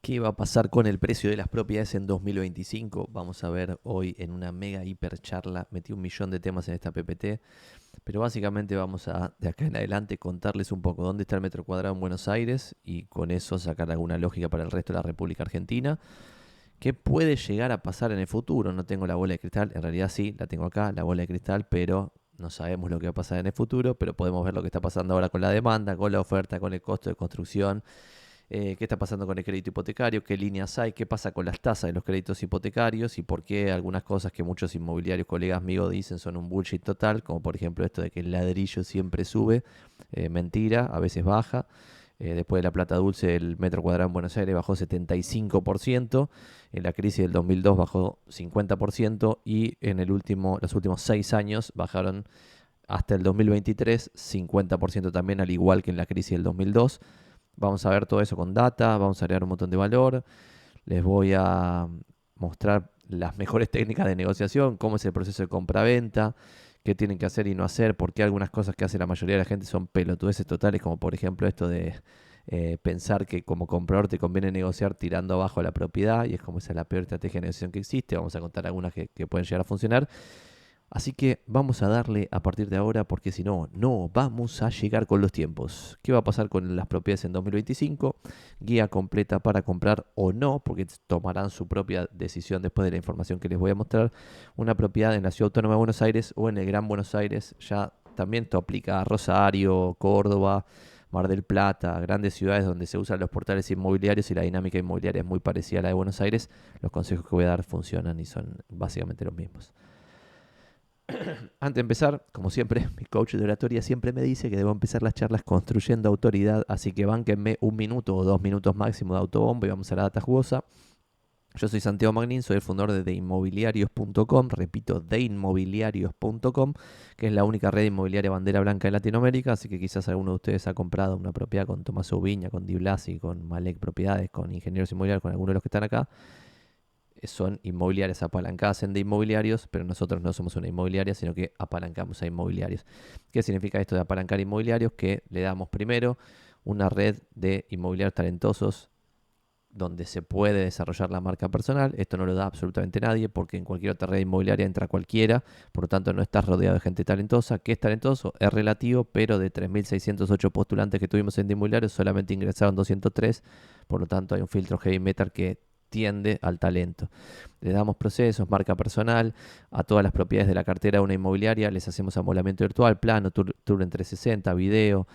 ¿Qué va a pasar con el precio de las propiedades en 2025? Vamos a ver hoy en una mega hiper charla. Metí un millón de temas en esta PPT, pero básicamente vamos a, de acá en adelante, contarles un poco dónde está el metro cuadrado en Buenos Aires y con eso sacar alguna lógica para el resto de la República Argentina. ¿Qué puede llegar a pasar en el futuro? No tengo la bola de cristal, en realidad sí, la tengo acá, la bola de cristal, pero no sabemos lo que va a pasar en el futuro, pero podemos ver lo que está pasando ahora con la demanda, con la oferta, con el costo de construcción, qué está pasando con el crédito hipotecario, qué líneas hay, qué pasa con las tasas de los créditos hipotecarios y por qué algunas cosas que muchos inmobiliarios, colegas míos, dicen son un bullshit total, como por ejemplo esto de que el ladrillo siempre sube, mentira, a veces baja. Después de la plata dulce, el metro cuadrado en Buenos Aires bajó 75%, en la crisis del 2002 bajó 50% y en los últimos 6 años bajaron hasta el 2023 50% también, al igual que en la crisis del 2002. Vamos a ver todo eso con data, vamos a agregar un montón de valor. Les voy a mostrar las mejores técnicas de negociación, cómo es el proceso de compra-venta, qué tienen que hacer y no hacer, por qué algunas cosas que hace la mayoría de la gente son pelotudeces totales, como por ejemplo esto de pensar que como comprador te conviene negociar tirando abajo la propiedad, y es como esa es la peor estrategia de negociación que existe. Vamos a contar algunas que pueden llegar a funcionar. Así que vamos a darle a partir de ahora porque si no, no vamos a llegar con los tiempos. ¿Qué va a pasar con las propiedades en 2025? Guía completa para comprar o no, porque tomarán su propia decisión después de la información que les voy a mostrar. Una propiedad en la Ciudad Autónoma de Buenos Aires o en el Gran Buenos Aires. Ya también esto aplica a Rosario, Córdoba, Mar del Plata, grandes ciudades donde se usan los portales inmobiliarios y la dinámica inmobiliaria es muy parecida a la de Buenos Aires. Los consejos que voy a dar funcionan y son básicamente los mismos. Antes de empezar, como siempre, mi coach de oratoria siempre me dice que debo empezar las charlas construyendo autoridad, así que bánquenme 1 minuto o 2 minutos máximo de autobombo y vamos a la data jugosa. Yo soy Santiago Magnin, soy el fundador de deinmobiliarios.com, repito, deinmobiliarios.com, que es la única red inmobiliaria bandera blanca en Latinoamérica, así que quizás alguno de ustedes ha comprado una propiedad con Tomás Ubiña, con Di Blasi, con Malek Propiedades, con Ingenieros Inmobiliarios, con algunos de los que están acá. Son inmobiliarias apalancadas en de inmobiliarios, pero nosotros no somos una inmobiliaria, sino que apalancamos a inmobiliarios. ¿Qué significa esto de apalancar inmobiliarios? Que le damos primero una red de inmobiliarios talentosos donde se puede desarrollar la marca personal. Esto no lo da absolutamente nadie porque en cualquier otra red inmobiliaria entra cualquiera, por lo tanto no estás rodeado de gente talentosa. ¿Qué es talentoso? Es relativo, pero de 3.608 postulantes que tuvimos en de inmobiliarios solamente ingresaron 203, por lo tanto hay un filtro heavy metal que tiende al talento. Le damos procesos, marca personal a todas las propiedades de la cartera de una inmobiliaria, les hacemos amolamiento virtual, plano, tour en 360, video,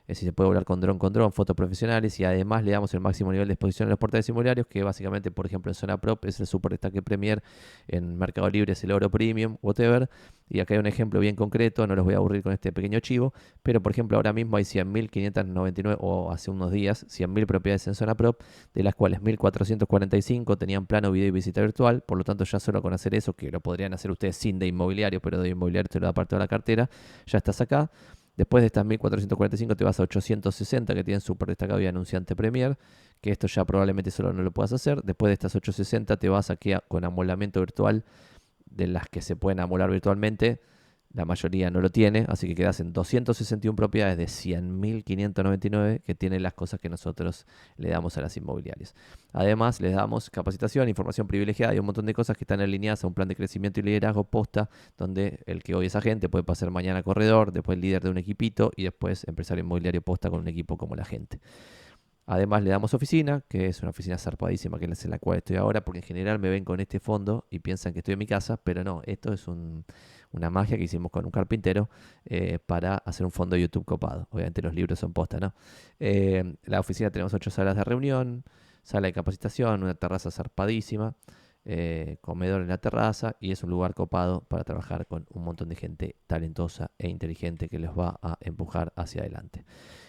si se puede volar con dron, fotos profesionales y además le damos el máximo nivel de exposición a los portales inmobiliarios, que básicamente, por ejemplo, en Zona Prop es el Super Destaque Premier, en Mercado Libre es el Oro Premium, whatever. Y acá hay un ejemplo bien concreto, no los voy a aburrir con este pequeño chivo, pero por ejemplo ahora mismo hay 100.599, o hace unos días, 100.000 propiedades en Zona Prop, de las cuales 1.445 tenían plano, video y visita virtual, por lo tanto ya solo con hacer eso, que lo podrían hacer ustedes sin de inmobiliario, pero de inmobiliario te lo da parte de la cartera, ya estás acá. Después de estas 1.445 te vas a 860 que tienen súper destacado y anunciante Premier, que esto ya probablemente solo no lo puedas hacer. Después de estas 860 te vas aquí con amolamiento virtual, de las que se pueden amolar virtualmente. La mayoría no lo tiene, así que quedas en 261 propiedades de 100.599 que tienen las cosas que nosotros le damos a las inmobiliarias. Además, les damos capacitación, información privilegiada y un montón de cosas que están alineadas a un plan de crecimiento y liderazgo posta, donde el que hoy es agente puede pasar mañana corredor, después líder de un equipito y después empresario inmobiliario posta con un equipo como la gente. Además le damos oficina, que es una oficina zarpadísima, que es en la cual estoy ahora, porque en general me ven con este fondo y piensan que estoy en mi casa, pero no, esto es una magia que hicimos con un carpintero para hacer un fondo de YouTube copado. Obviamente los libros son posta, ¿no? La oficina tenemos 8 salas de reunión, sala de capacitación, una terraza zarpadísima, comedor en la terraza y es un lugar copado para trabajar con un montón de gente talentosa e inteligente que les va a empujar hacia adelante.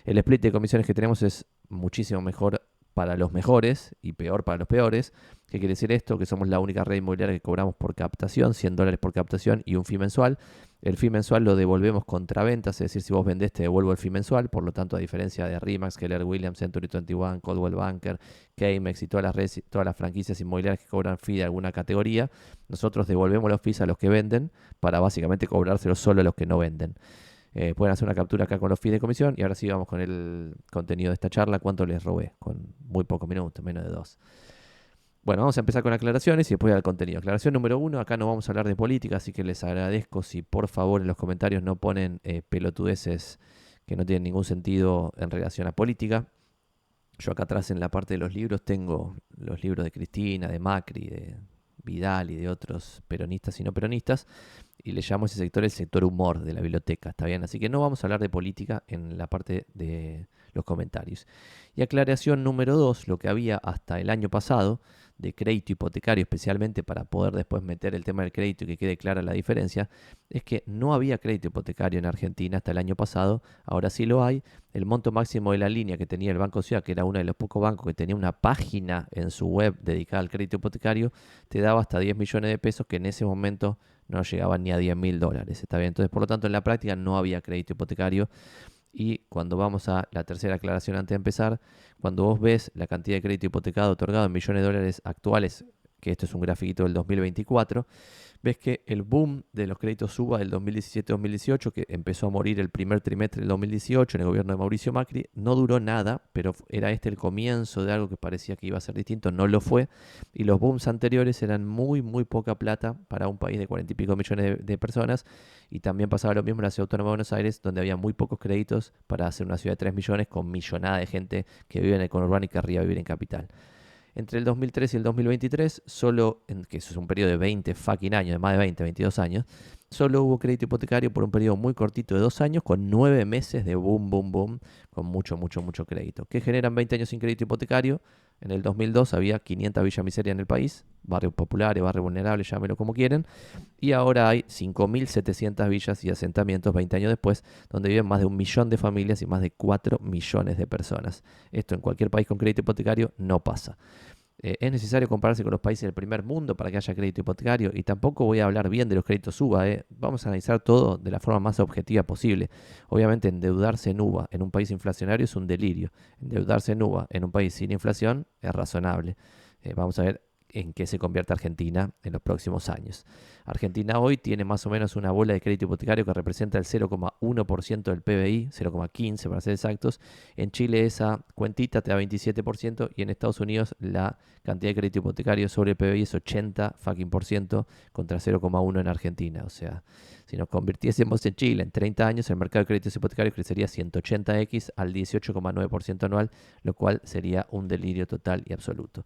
El split de comisiones que tenemos es muchísimo mejor para los mejores y peor para los peores. ¿Qué quiere decir esto? Que somos la única red inmobiliaria que cobramos por captación, $100 por captación y un fee mensual. El fee mensual lo devolvemos contra ventas, es decir, si vos vendés te devuelvo el fee mensual. Por lo tanto, a diferencia de Remax, Keller Williams, Century 21, Coldwell Banker, Kmex y todas las redes, todas las franquicias inmobiliarias que cobran fee de alguna categoría, nosotros devolvemos los fees a los que venden para básicamente cobrárselos solo a los que no venden. Pueden hacer una captura acá con los fees de comisión. Y ahora sí vamos con el contenido de esta charla. ¿Cuánto les robé? Con muy pocos minutos, menos de 2. Bueno, vamos a empezar con aclaraciones y después al contenido. Aclaración número 1, acá no vamos a hablar de política, así que les agradezco si por favor en los comentarios no ponen pelotudeces que no tienen ningún sentido en relación a política. Yo acá atrás en la parte de los libros tengo los libros de Cristina, de Macri, de Vidal y de otros peronistas y no peronistas, y le llamo a ese sector el sector humor de la biblioteca, ¿está bien? Así que no vamos a hablar de política en la parte de los comentarios. Y aclaración número 2, lo que había hasta el año pasado de crédito hipotecario, especialmente para poder después meter el tema del crédito y que quede clara la diferencia, es que no había crédito hipotecario en Argentina hasta el año pasado, ahora sí lo hay. El monto máximo de la línea que tenía el Banco Ciudad, que era uno de los pocos bancos que tenía una página en su web dedicada al crédito hipotecario, te daba hasta 10 millones de pesos, que en ese momento no llegaban ni a $10.000, ¿está bien? Entonces, por lo tanto, en la práctica no había crédito hipotecario. Y cuando vamos a la tercera aclaración antes de empezar, cuando vos ves la cantidad de crédito hipotecado otorgado en millones de dólares actuales, que esto es un grafiquito del 2024, ves que el boom de los créditos UBA del 2017-2018, que empezó a morir el primer trimestre del 2018 en el gobierno de Mauricio Macri, no duró nada, pero era este el comienzo de algo que parecía que iba a ser distinto, no lo fue, y los booms anteriores eran muy, muy poca plata para un país de 40 y pico millones de personas, y también pasaba lo mismo en la Ciudad Autónoma de Buenos Aires, donde había muy pocos créditos para hacer una ciudad de 3 millones con millonada de gente que vive en el conurbano y querría vivir en capital. Entre el 2003 y el 2023, que eso es un periodo de 20 fucking años, de más de 20, 22 años, solo hubo crédito hipotecario por un periodo muy cortito de 2 años, con 9 meses de boom, boom, boom, con mucho, mucho, mucho crédito. ¿Qué generan 20 años sin crédito hipotecario? En el 2002 había 500 villas miserias en el país, barrios populares, barrios vulnerables, llámelo como quieren, y ahora hay 5.700 villas y asentamientos 20 años después, donde viven más de 1 millón de familias y más de 4 millones de personas. Esto en cualquier país con crédito hipotecario no pasa. Es necesario compararse con los países del primer mundo para que haya crédito hipotecario, y tampoco voy a hablar bien de los créditos UBA. Vamos a analizar todo de la forma más objetiva posible. Obviamente endeudarse en UBA en un país inflacionario es un delirio. Endeudarse en UBA en un país sin inflación es razonable. Vamos a ver en qué se convierte Argentina en los próximos años. Argentina hoy tiene más o menos una bola de crédito hipotecario que representa el 0,1% del PBI, 0,15 para ser exactos. En Chile esa cuentita te da 27% y en Estados Unidos la cantidad de crédito hipotecario sobre el PBI es 80% contra 0,1 en Argentina. O sea, si nos convirtiésemos en Chile en 30 años, el mercado de créditos hipotecarios crecería 180x al 18,9% anual, lo cual sería un delirio total y absoluto.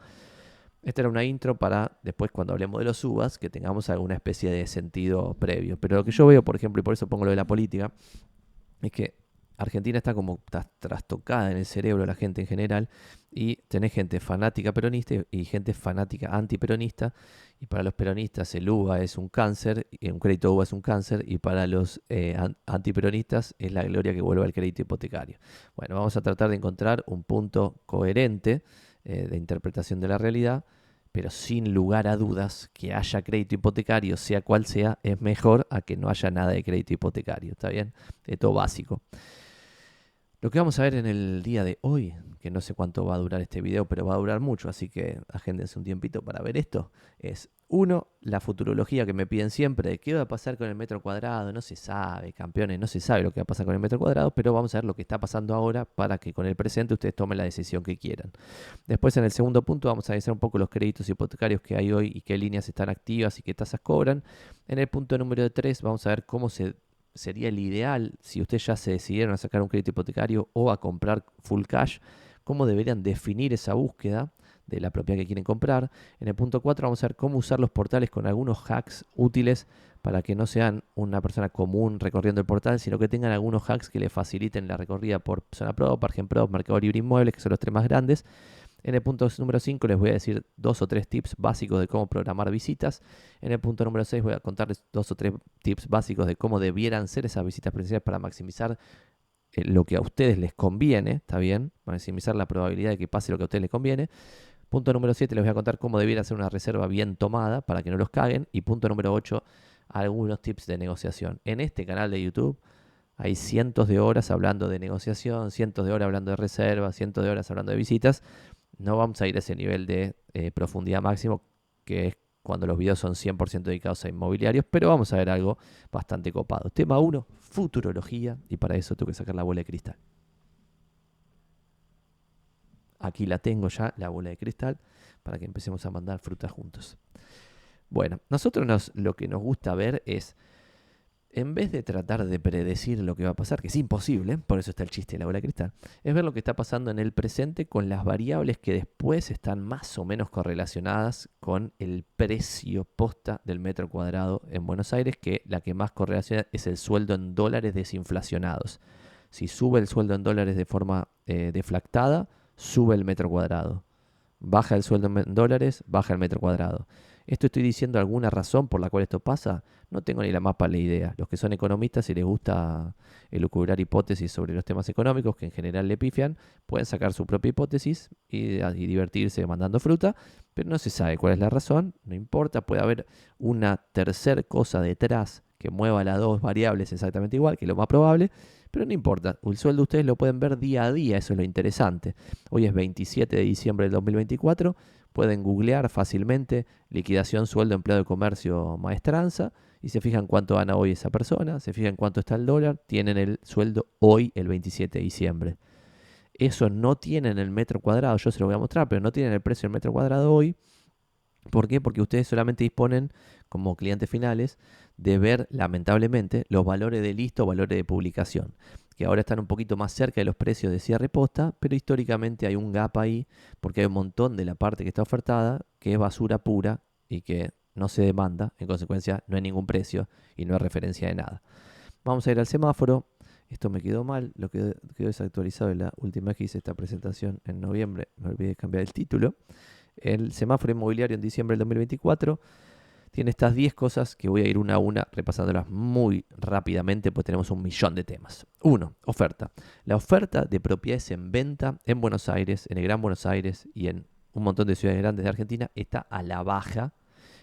Esta era una intro para después, cuando hablemos de los UBAs, que tengamos alguna especie de sentido previo. Pero lo que yo veo, por ejemplo, y por eso pongo lo de la política, es que Argentina está como trastocada en el cerebro de la gente en general, y tenés gente fanática peronista y gente fanática antiperonista, y para los peronistas el UBA es un cáncer, y un crédito UBA es un cáncer, y para los antiperonistas es la gloria que vuelva al crédito hipotecario. Bueno, vamos a tratar de encontrar un punto coherente de interpretación de la realidad, pero sin lugar a dudas que haya crédito hipotecario, sea cual sea, es mejor a que no haya nada de crédito hipotecario, ¿está bien? De todo básico. Lo que vamos a ver en el día de hoy, que no sé cuánto va a durar este video, pero va a durar mucho, así que agéndense un tiempito para ver esto, es 1. La futurología que me piden siempre de qué va a pasar con el metro cuadrado. No se sabe, campeones, no se sabe lo que va a pasar con el metro cuadrado, pero vamos a ver lo que está pasando ahora para que con el presente ustedes tomen la decisión que quieran. Después, en el segundo punto, vamos a analizar un poco los créditos hipotecarios que hay hoy y qué líneas están activas y qué tasas cobran. En el punto número 3 vamos a ver cómo sería el ideal si ustedes ya se decidieron a sacar un crédito hipotecario o a comprar full cash, cómo deberían definir esa búsqueda de la propiedad que quieren comprar. En el punto 4 vamos a ver cómo usar los portales con algunos hacks útiles para que no sean una persona común recorriendo el portal, sino que tengan algunos hacks que les faciliten la recorrida por Zona Pro, Pargen Pro, Mercado Libre Inmuebles, que son los 3 más grandes. En el punto número 5 les voy a decir 2 o 3 tips básicos de cómo programar visitas. En el punto número 6 voy a contarles 2 o 3 tips básicos de cómo debieran ser esas visitas presenciales para maximizar lo que a ustedes les conviene, ¿está bien? Maximizar la probabilidad de que pase lo que a ustedes les conviene. Punto número 7 les voy a contar cómo debiera ser una reserva bien tomada para que no los caguen. Y punto número 8, algunos tips de negociación. En este canal de YouTube hay cientos de horas hablando de negociación, cientos de horas hablando de reservas, cientos de horas hablando de visitas. No vamos a ir a ese nivel de profundidad máximo, que es cuando los videos son 100% dedicados a inmobiliarios, pero vamos a ver algo bastante copado. Tema 1, futurología, y para eso tengo que sacar la bola de cristal. Aquí la tengo ya, la bola de cristal, para que empecemos a mandar frutas juntos. Bueno, nosotros lo que nos gusta ver es, en vez de tratar de predecir lo que va a pasar, que es imposible, por eso está el chiste de la bola de cristal, es ver lo que está pasando en el presente con las variables que después están más o menos correlacionadas con el precio posta del metro cuadrado en Buenos Aires, que la que más correlaciona es el sueldo en dólares desinflacionados. Si sube el sueldo en dólares de forma deflactada, sube el metro cuadrado. Baja el sueldo en dólares, baja el metro cuadrado. ¿Esto estoy diciendo alguna razón por la cual esto pasa? No tengo ni la más pálida idea. Los que son economistas y les gusta elucubrar hipótesis sobre los temas económicos, que en general le pifian, pueden sacar su propia hipótesis y divertirse mandando fruta, pero no se sabe cuál es la razón, no importa, puede haber una tercer cosa detrás que mueva las dos variables exactamente igual, que es lo más probable, pero no importa, el sueldo ustedes lo pueden ver día a día, eso es lo interesante. Hoy es 27 de diciembre del 2024, pueden googlear fácilmente liquidación sueldo empleado de comercio maestranza y se fijan cuánto gana hoy esa persona, se fijan cuánto está el dólar, tienen el sueldo hoy el 27 de diciembre. Eso no tienen el metro cuadrado, yo se lo voy a mostrar, pero no tienen el precio del metro cuadrado hoy. ¿Por qué? Porque ustedes solamente disponen, como clientes finales, de ver, lamentablemente, los valores de lista o valores de publicación, que ahora están un poquito más cerca de los precios de cierre posta, pero históricamente hay un gap ahí, porque hay un montón de la parte que está ofertada, que es basura pura y que no se demanda, en consecuencia no hay ningún precio y no hay referencia de nada. Vamos a ir al semáforo. Esto me quedó mal, lo que quedó desactualizado en la última vez que hice esta presentación en noviembre, me olvidé de cambiar el título. El semáforo inmobiliario en diciembre del 2024 tiene estas 10 cosas que voy a ir una a una repasándolas muy rápidamente, pues tenemos un millón de temas. 1. Oferta. La oferta de propiedades en venta en Buenos Aires, en el Gran Buenos Aires y en un montón de ciudades grandes de Argentina está a la baja.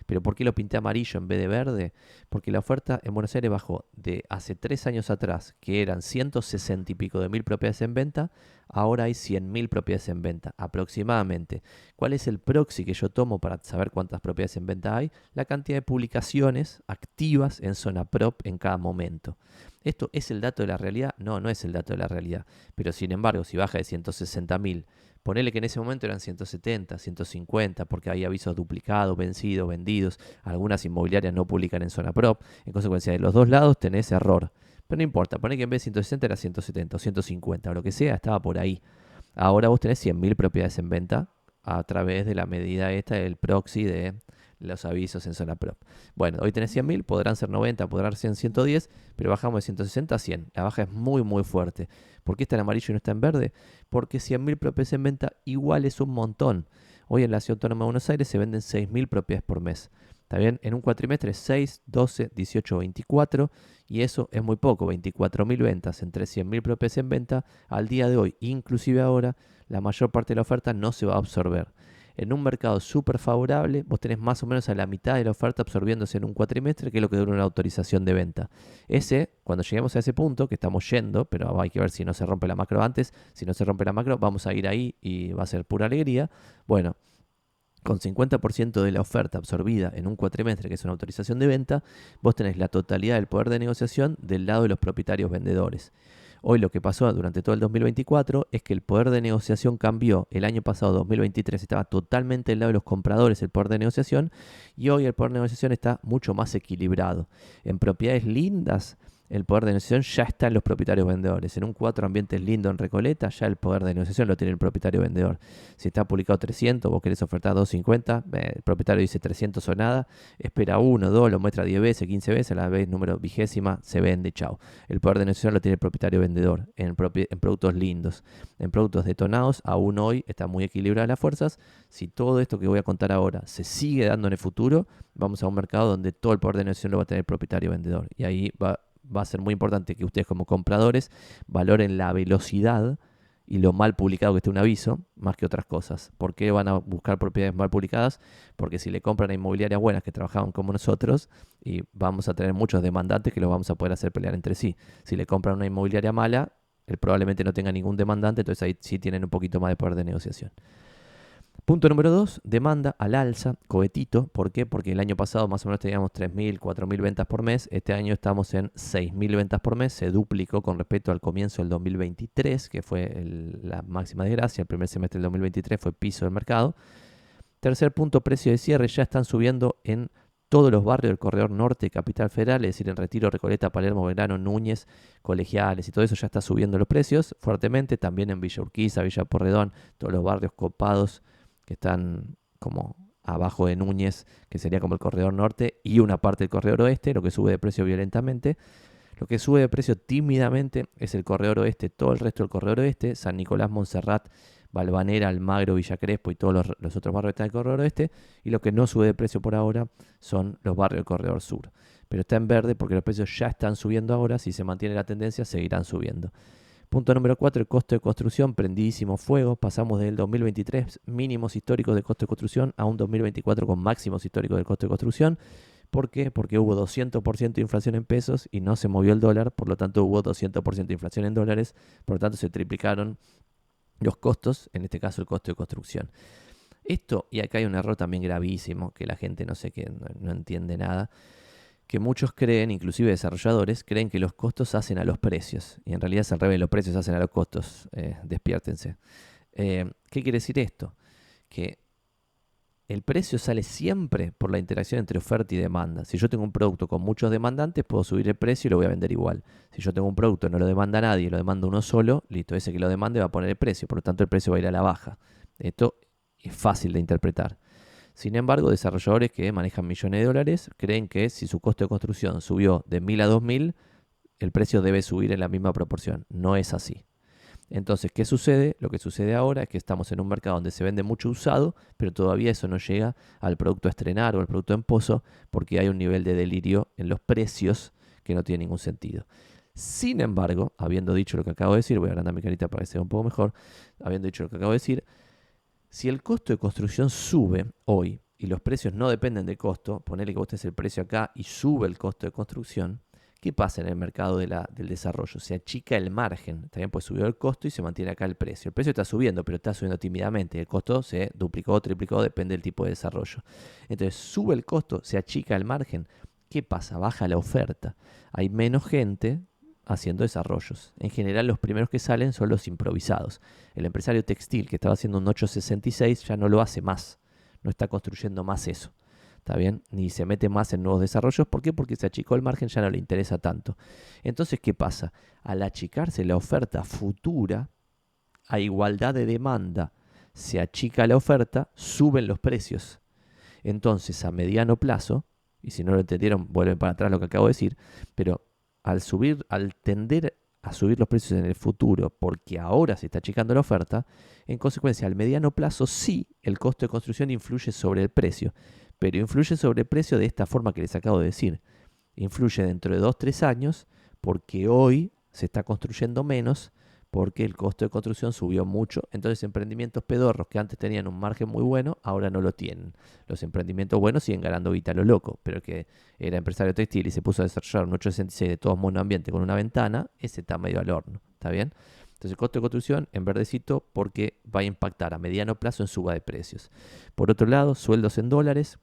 ¿Pero por qué lo pinté amarillo en vez de verde? Porque la oferta en Buenos Aires bajó de hace 3 años atrás, que eran 160 y pico de mil propiedades en venta, ahora hay 100.000 propiedades en venta, aproximadamente. ¿Cuál es el proxy que yo tomo para saber cuántas propiedades en venta hay? La cantidad de publicaciones activas en zona prop en cada momento. ¿Esto es el dato de la realidad? No, no es el dato de la realidad. Pero sin embargo, si baja de 160.000, ponele que en ese momento eran 170, 150, porque hay avisos duplicados, vencidos, vendidos. Algunas inmobiliarias no publican en zona prop. En consecuencia, de los dos lados tenés error. Pero no importa, ponele que en vez de 160 era 170 o 150 o lo que sea, estaba por ahí. Ahora vos tenés 100.000 propiedades en venta a través de la medida esta del proxy de los avisos en zona prop. Bueno, hoy tenés 100.000, podrán ser 90, podrán ser 110, pero bajamos de 160 a 100. La baja es muy, muy fuerte. ¿Por qué está en amarillo y no está en verde? Porque 100.000 propiedades en venta igual es un montón. Hoy en la Ciudad Autónoma de Buenos Aires se venden 6.000 propiedades por mes. ¿Está bien? En un cuatrimestre 6, 12, 18, 24 y eso es muy poco, 24.000 ventas entre 100.000 propiedades en venta al día de hoy. Inclusive ahora la mayor parte de la oferta no se va a absorber. En un mercado súper favorable, vos tenés más o menos a la mitad de la oferta absorbiéndose en un cuatrimestre, que es lo que dura una autorización de venta. Cuando lleguemos a ese punto, que estamos yendo, pero hay que ver si no se rompe la macro antes, si no se rompe la macro, vamos a ir ahí y va a ser pura alegría. Bueno, con 50% de la oferta absorbida en un cuatrimestre, que es una autorización de venta, vos tenés la totalidad del poder de negociación del lado de los propietarios vendedores. Hoy lo que pasó durante todo el 2024 es que el poder de negociación cambió. El año pasado, 2023, estaba totalmente del lado de los compradores el poder de negociación y hoy el poder de negociación está mucho más equilibrado. En propiedades lindas, el poder de negociación ya está en los propietarios vendedores. En un 4 ambientes lindo en Recoleta, ya el poder de negociación lo tiene el propietario vendedor. Si está publicado 300, vos querés ofertar 250, el propietario dice 300 o nada, espera 1, 2, lo muestra 10 veces, 15 veces, a la vez número 20ª se vende, chao. El poder de negociación lo tiene el propietario vendedor en productos lindos. En productos detonados, aún hoy están muy equilibradas las fuerzas. Si todo esto que voy a contar ahora se sigue dando en el futuro, vamos a un mercado donde todo el poder de negociación lo va a tener el propietario vendedor. Y ahí va a ser muy importante que ustedes como compradores valoren la velocidad y lo mal publicado que esté un aviso, más que otras cosas. ¿Por qué van a buscar propiedades mal publicadas? Porque si le compran a inmobiliarias buenas que trabajaban como nosotros, y vamos a tener muchos demandantes que los vamos a poder hacer pelear entre sí. Si le compran una inmobiliaria mala, él probablemente no tenga ningún demandante, entonces ahí sí tienen un poquito más de poder de negociación. Punto número 2, demanda al alza, cohetito. ¿Por qué? Porque el año pasado más o menos teníamos 3.000, 4.000 ventas por mes. Este año estamos en 6.000 ventas por mes. Se duplicó con respecto al comienzo del 2023, que fue la máxima desgracia. El primer semestre del 2023 fue piso del mercado. Tercer punto, precio de cierre. Ya están subiendo en todos los barrios del corredor norte de Capital Federal, es decir, en Retiro, Recoleta, Palermo, Belgrano, Núñez, Colegiales y todo eso ya está subiendo los precios fuertemente. También en Villa Urquiza, Villa Porredón, todos los barrios copados que están como abajo de Núñez, que sería como el corredor norte, y una parte del corredor oeste, lo que sube de precio violentamente. Lo que sube de precio tímidamente es el corredor oeste, todo el resto del corredor oeste, San Nicolás, Montserrat, Valvanera, Almagro, Villa Crespo y todos los otros barrios están del corredor oeste. Y lo que no sube de precio por ahora son los barrios del corredor sur. Pero está en verde porque los precios ya están subiendo ahora. Si se mantiene la tendencia, seguirán subiendo. Punto número 4, el costo de construcción, prendidísimo fuego. Pasamos del 2023 mínimos históricos de costo de construcción a un 2024 con máximos históricos del costo de construcción. ¿Por qué? Porque hubo 200% de inflación en pesos y no se movió el dólar, por lo tanto hubo 200% de inflación en dólares, por lo tanto se triplicaron los costos, en este caso el costo de construcción. Esto, y acá hay un error también gravísimo, que la gente no entiende nada, que muchos creen, inclusive desarrolladores, creen que los costos hacen a los precios. Y en realidad es al revés, los precios hacen a los costos. Despiértense. ¿Qué quiere decir esto? Que el precio sale siempre por la interacción entre oferta y demanda. Si yo tengo un producto con muchos demandantes, puedo subir el precio y lo voy a vender igual. Si yo tengo un producto que no lo demanda nadie, lo demanda uno solo, listo, ese que lo demande va a poner el precio. Por lo tanto, el precio va a ir a la baja. Esto es fácil de interpretar. Sin embargo, desarrolladores que manejan millones de dólares creen que si su costo de construcción subió de 1.000 a 2.000, el precio debe subir en la misma proporción. No es así. Entonces, ¿qué sucede? Lo que sucede ahora es que estamos en un mercado donde se vende mucho usado, pero todavía eso no llega al producto a estrenar o al producto en pozo, porque hay un nivel de delirio en los precios que no tiene ningún sentido. Sin embargo, habiendo dicho lo que acabo de decir, voy a agrandar mi carita para que sea un poco mejor, habiendo dicho lo que acabo de decir, si el costo de construcción sube hoy y los precios no dependen del costo, ponele que vos tenés el precio acá y sube el costo de construcción, ¿qué pasa en el mercado del desarrollo? Se achica el margen, también pues subió el costo y se mantiene acá el precio. El precio está subiendo, pero está subiendo tímidamente. El costo se duplicó o triplicó, depende del tipo de desarrollo. Entonces sube el costo, se achica el margen. ¿Qué pasa? Baja la oferta. Hay menos gente haciendo desarrollos. En general los primeros que salen son los improvisados. El empresario textil que estaba haciendo un 866 ya no lo hace más. No está construyendo más eso. ¿Está bien? Ni se mete más en nuevos desarrollos. ¿Por qué? Porque se achicó el margen, ya no le interesa tanto. Entonces, ¿qué pasa? Al achicarse la oferta futura, a igualdad de demanda, se achica la oferta, suben los precios. Entonces, a mediano plazo, y si no lo entendieron, vuelven para atrás lo que acabo de decir, pero al tender a subir los precios en el futuro, porque ahora se está achicando la oferta, en consecuencia, al mediano plazo sí el costo de construcción influye sobre el precio. Pero influye sobre el precio de esta forma que les acabo de decir. Influye dentro de 2-3 años porque hoy se está construyendo menos porque el costo de construcción subió mucho. Entonces emprendimientos pedorros que antes tenían un margen muy bueno, ahora no lo tienen. Los emprendimientos buenos siguen ganando guita a lo loco, pero el que era empresario textil y se puso a desarrollar un 866 de todo monoambiente con una ventana, ese está medio al horno. ¿Está bien? Entonces el costo de construcción en verdecito porque va a impactar a mediano plazo en suba de precios. Por otro lado, sueldos en dólares.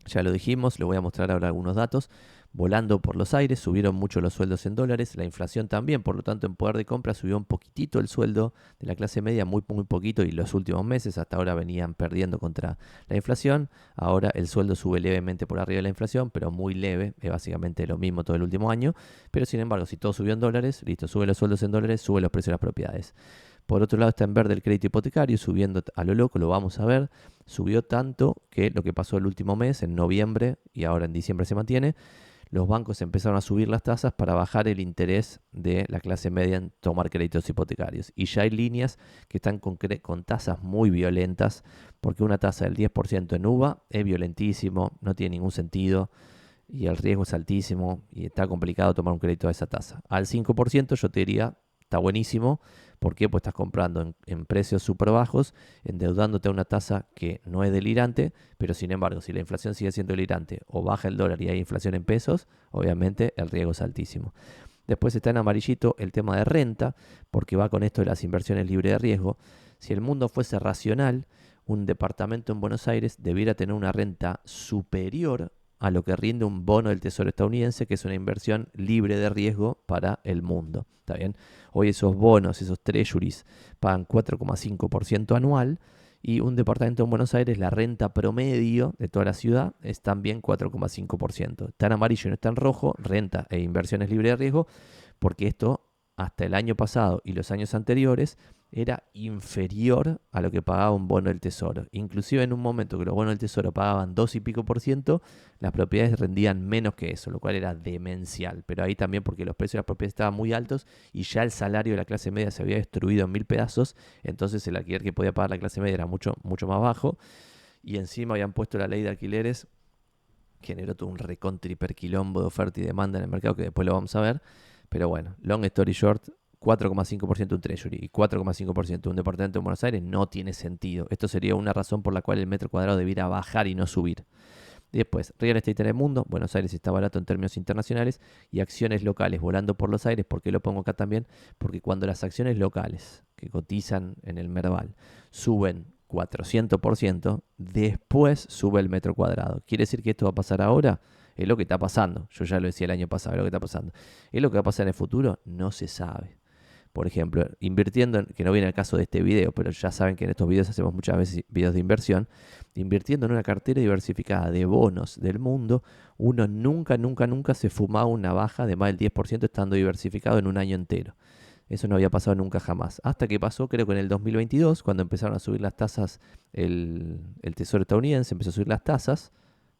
Ya lo dijimos, le voy a mostrar ahora algunos datos. Volando por los aires, subieron mucho los sueldos en dólares, la inflación también, por lo tanto en poder de compra subió un poquitito el sueldo de la clase media, muy poquito, y los últimos meses hasta ahora venían perdiendo contra la inflación. Ahora el sueldo sube levemente por arriba de la inflación, pero muy leve, es básicamente lo mismo todo el último año. Pero sin embargo, si todo subió en dólares, listo, sube los sueldos en dólares, sube los precios de las propiedades. Por otro lado está en verde el crédito hipotecario, subiendo a lo loco, lo vamos a ver. Subió tanto que lo que pasó el último mes, en noviembre, y ahora en diciembre se mantiene, los bancos empezaron a subir las tasas para bajar el interés de la clase media en tomar créditos hipotecarios. Y ya hay líneas que están con tasas muy violentas, porque una tasa del 10% en UVA es violentísimo, no tiene ningún sentido, y el riesgo es altísimo, y está complicado tomar un crédito a esa tasa. Al 5% yo te diría, está buenísimo. ¿Por qué? Pues estás comprando en precios súper bajos, endeudándote a una tasa que no es delirante, pero sin embargo, si la inflación sigue siendo delirante o baja el dólar y hay inflación en pesos, obviamente el riesgo es altísimo. Después está en amarillito el tema de renta, porque va con esto de las inversiones libres de riesgo. Si el mundo fuese racional, un departamento en Buenos Aires debiera tener una renta superior a lo que rinde un bono del Tesoro estadounidense, que es una inversión libre de riesgo para el mundo. ¿Está bien? Hoy esos bonos, esos treasuries, pagan 4,5% anual y un departamento en Buenos Aires, la renta promedio de toda la ciudad es también 4,5%. Está en amarillo y no está en rojo, renta e inversiones libres de riesgo, porque esto hasta el año pasado y los años anteriores era inferior a lo que pagaba un bono del Tesoro. Inclusive en un momento que los bonos del Tesoro pagaban 2 y pico por ciento, las propiedades rendían menos que eso, lo cual era demencial. Pero ahí también porque los precios de las propiedades estaban muy altos y ya el salario de la clase media se había destruido en 1000 pedazos, entonces el alquiler que podía pagar la clase media era mucho, mucho más bajo. Y encima habían puesto la ley de alquileres, generó todo un recontriperquilombo de oferta y demanda en el mercado, que después lo vamos a ver. Pero bueno, long story short, 4,5% un treasury y 4,5% un departamento en Buenos Aires no tiene sentido. Esto sería una razón por la cual el metro cuadrado debiera bajar y no subir. Después, real estate en el mundo, Buenos Aires está barato en términos internacionales y acciones locales volando por los aires. ¿Por qué lo pongo acá también? Porque cuando las acciones locales que cotizan en el Merval suben 400%, después sube el metro cuadrado. ¿Quiere decir que esto va a pasar ahora? Es lo que está pasando. Yo ya lo decía el año pasado, es lo que está pasando. ¿Es lo que va a pasar en el futuro? No se sabe. Por ejemplo, invirtiendo, que no viene al caso de este video, pero ya saben que en estos videos hacemos muchas veces videos de inversión, invirtiendo en una cartera diversificada de bonos del mundo, uno nunca se fumaba una baja de más del 10% estando diversificado en un año entero. Eso no había pasado nunca jamás. Hasta que pasó, creo que en el 2022, cuando empezaron a subir las tasas, el Tesoro estadounidense empezó a subir las tasas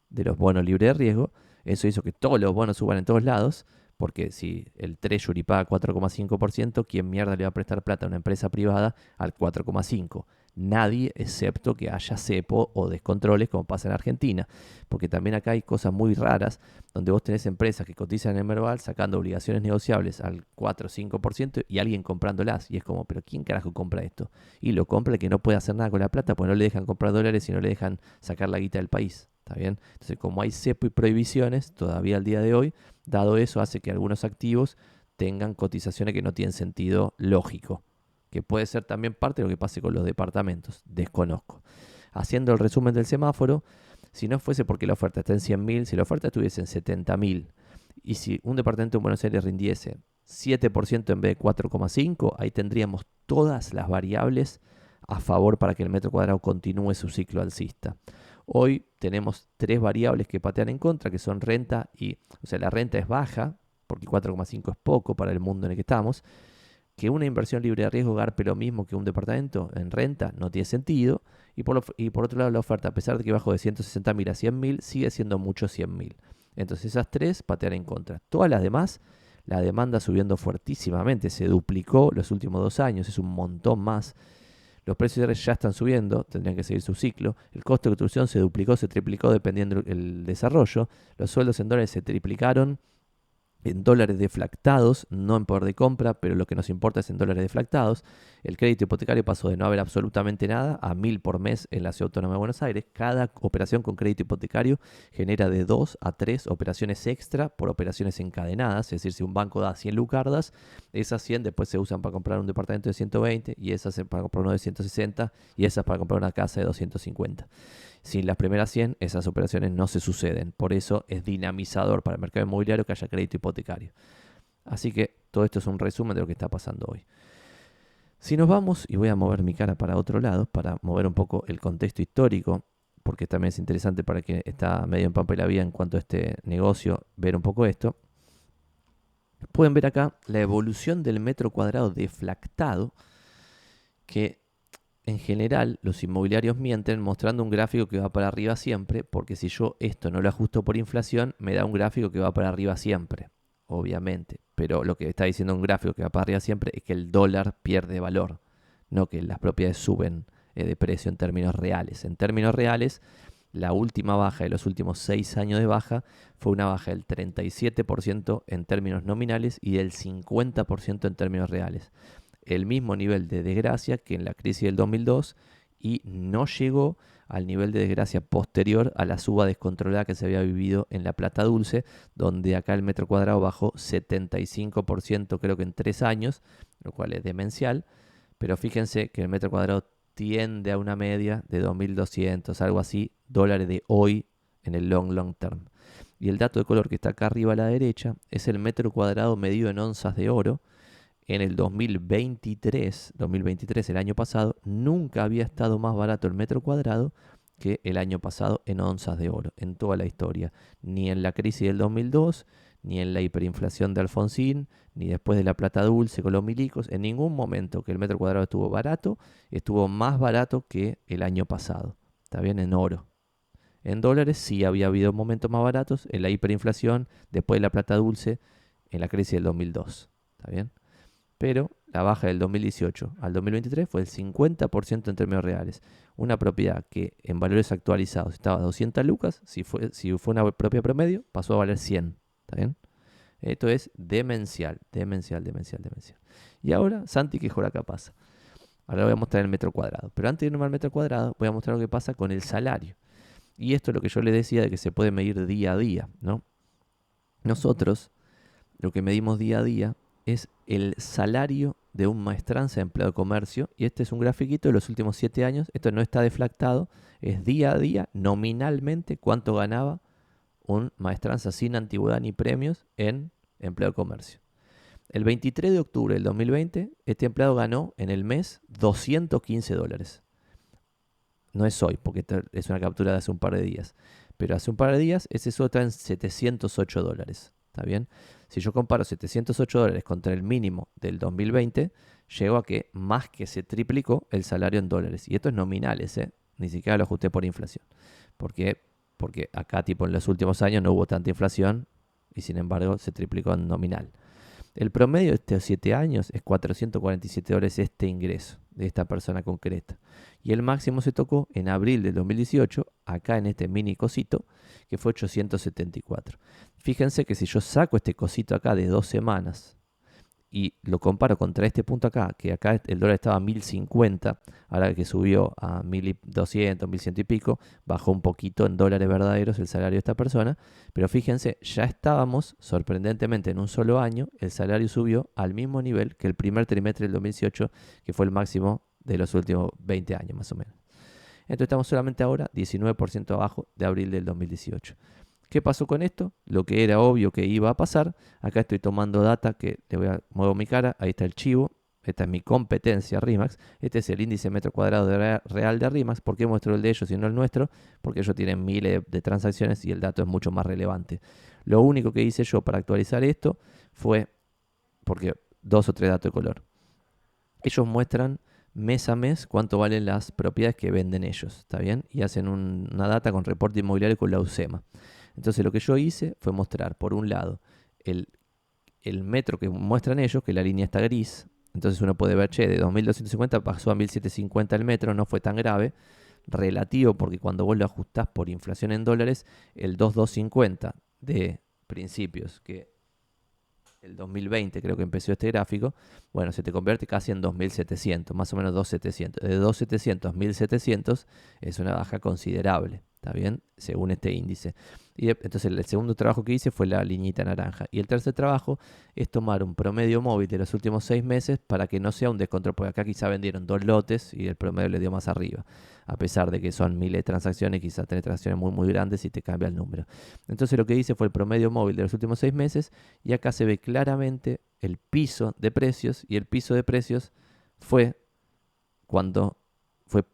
de los bonos libres de riesgo. Eso hizo que todos los bonos suban en todos lados, porque si el Treasury paga 4,5%, ¿quién mierda le va a prestar plata a una empresa privada al 4,5%? Nadie, excepto que haya cepo o descontroles como pasa en Argentina. Porque también acá hay cosas muy raras, donde vos tenés empresas que cotizan en el Merval sacando obligaciones negociables al 4 o 5% y alguien comprándolas. Y es como, ¿pero quién carajo compra esto? Y lo compra el que no puede hacer nada con la plata, pues no le dejan comprar dólares y no le dejan sacar la guita del país. ¿Está bien? Entonces, como hay cepo y prohibiciones, todavía al día de hoy, dado eso, hace que algunos activos tengan cotizaciones que no tienen sentido lógico, que puede ser también parte de lo que pase con los departamentos, desconozco. Haciendo el resumen del semáforo, si no fuese porque la oferta está en 100.000, si la oferta estuviese en 70.000 y si un departamento en Buenos Aires rindiese 7% en vez de 4,5%, ahí tendríamos todas las variables a favor para que el metro cuadrado continúe su ciclo alcista. Hoy tenemos tres variables que patean en contra, que son renta y, o sea, la renta es baja, porque 4,5 es poco para el mundo en el que estamos. Que una inversión libre de riesgo garpe lo mismo que un departamento en renta no tiene sentido. Y por otro lado, la oferta, a pesar de que bajó de 160.000 a 100.000, sigue siendo mucho 100.000. Entonces esas tres patean en contra. Todas las demás, la demanda subiendo fuertísimamente, se duplicó los últimos 2 años, es un montón más. Los precios ya están subiendo, tendrían que seguir su ciclo. El costo de construcción se duplicó, se triplicó dependiendo del desarrollo. Los sueldos en dólares se triplicaron en dólares deflactados, no en poder de compra, pero lo que nos importa es en dólares deflactados. El crédito hipotecario pasó de no haber absolutamente nada a 1.000 por mes en la Ciudad Autónoma de Buenos Aires. Cada operación con crédito hipotecario genera de 2 a 3 operaciones extra por operaciones encadenadas. Es decir, si un banco da 100 lucardas, esas 100 después se usan para comprar un departamento de 120 y esas para comprar uno de 160 y esas para comprar una casa de 250. Sin las primeras 100, esas operaciones no se suceden. Por eso es dinamizador para el mercado inmobiliario que haya crédito hipotecario. Así que todo esto es un resumen de lo que está pasando hoy. Si nos vamos, y voy a mover mi cara para otro lado, para mover un poco el contexto histórico, porque también es interesante para quien está medio en pampa y la vida en cuanto a este negocio, ver un poco esto. Pueden ver acá la evolución del metro cuadrado deflactado, que en general los inmobiliarios mienten mostrando un gráfico que va para arriba siempre, porque si yo esto no lo ajusto por inflación, me da un gráfico que va para arriba siempre, obviamente. Pero lo que está diciendo un gráfico que va para arriba siempre es que el dólar pierde valor, no que las propiedades suben de precio en términos reales. En términos reales, la última baja de los últimos 6 años de baja fue una baja del 37% en términos nominales y del 50% en términos reales. El mismo nivel de desgracia que en la crisis del 2002 y no llegó al nivel de desgracia posterior a la suba descontrolada que se había vivido en la Plata Dulce, donde acá el metro cuadrado bajó 75% creo que en 3 años, lo cual es demencial, pero fíjense que el metro cuadrado tiende a una media de 2.200, algo así, dólares de hoy en el long term. Y el dato de color que está acá arriba a la derecha es el metro cuadrado medido en onzas de oro. En el 2023, el año pasado, nunca había estado más barato el metro cuadrado que el año pasado en onzas de oro, en toda la historia. Ni en la crisis del 2002, ni en la hiperinflación de Alfonsín, ni después de la plata dulce con los milicos. En ningún momento que el metro cuadrado estuvo barato, estuvo más barato que el año pasado. ¿Está bien? En oro. En dólares sí había habido momentos más baratos, en la hiperinflación, después de la plata dulce, en la crisis del 2002. ¿Está bien? Pero la baja del 2018 al 2023 fue el 50% en términos reales. Una propiedad que en valores actualizados estaba a 200 lucas, si fue una propiedad promedio, pasó a valer 100. ¿Está bien? Esto es demencial. Y ahora, Santi, ¿qué acá pasa? Ahora voy a mostrar el metro cuadrado. Pero antes de irme al metro cuadrado, voy a mostrar lo que pasa con el salario. Y esto es lo que yo les decía de que se puede medir día a día, ¿no? Nosotros, lo que medimos día a día es el salario de un maestranza empleado de comercio. Y este es un grafiquito de los últimos 7 años. Esto no está deflactado. Es día a día, nominalmente, cuánto ganaba un maestranza sin antigüedad ni premios en empleado de comercio. El 23 de octubre del 2020, este empleado ganó en el mes $215. No es hoy, porque es una captura de hace un par de días. Pero hace un par de días ese sueldo está en $708. ¿Está bien? Si yo comparo $708 contra el mínimo del 2020, llego a que más que se triplicó el salario en dólares. Y esto es nominales, ¿eh? Ni siquiera lo ajusté por inflación. ¿Por qué? Porque acá, tipo, en los últimos años no hubo tanta inflación y sin embargo se triplicó en nominal. El promedio de estos 7 años es $447 este ingreso de esta persona concreta. Y el máximo se tocó en abril del 2018, acá en este mini cosito, que fue 874. Fíjense que si yo saco este cosito acá de 2 semanas y lo comparo contra este punto acá, que acá el dólar estaba a 1050, ahora que subió a 1200, 1100 y pico, bajó un poquito en dólares verdaderos el salario de esta persona, pero fíjense, ya estábamos, sorprendentemente, en un solo año, el salario subió al mismo nivel que el primer trimestre del 2018, que fue el máximo de los últimos 20 años más o menos. Entonces estamos solamente ahora 19% abajo de abril del 2018. ¿Qué pasó con esto? Lo que era obvio que iba a pasar. Acá estoy tomando data que muevo mi cara. Ahí está el chivo. Esta es mi competencia RIMAX. Este es el índice metro cuadrado real de RIMAX. ¿Por qué muestro el de ellos y no el nuestro? Porque ellos tienen miles de transacciones y el dato es mucho más relevante. Lo único que hice yo para actualizar esto fue, porque 2 o 3 datos de color. Ellos muestran mes a mes cuánto valen las propiedades que venden ellos. ¿Está bien? Y hacen una data con reporte inmobiliario con la UCEMA. Entonces lo que yo hice fue mostrar, por un lado, el metro que muestran ellos, que la línea está gris. Entonces uno puede ver, de 2.250 pasó a 1.750 el metro, no fue tan grave. Relativo, porque cuando vos lo ajustás por inflación en dólares, el 2.250 de principios, que el 2020 creo que empezó este gráfico, bueno, se te convierte casi en 2.700, más o menos 2.700. De 2.700 a 1.700 es una baja considerable. ¿Está bien? Según este índice. Y entonces el segundo trabajo que hice fue la liñita naranja. Y el tercer trabajo es tomar un promedio móvil de los últimos 6 meses para que no sea un descontrol. Porque acá quizá vendieron 2 lotes y el promedio le dio más arriba. A pesar de que son miles de transacciones, quizá tenés transacciones muy muy grandes y te cambia el número. Entonces lo que hice fue el promedio móvil de los últimos 6 meses. Y acá se ve claramente el piso de precios. Y el piso de precios fue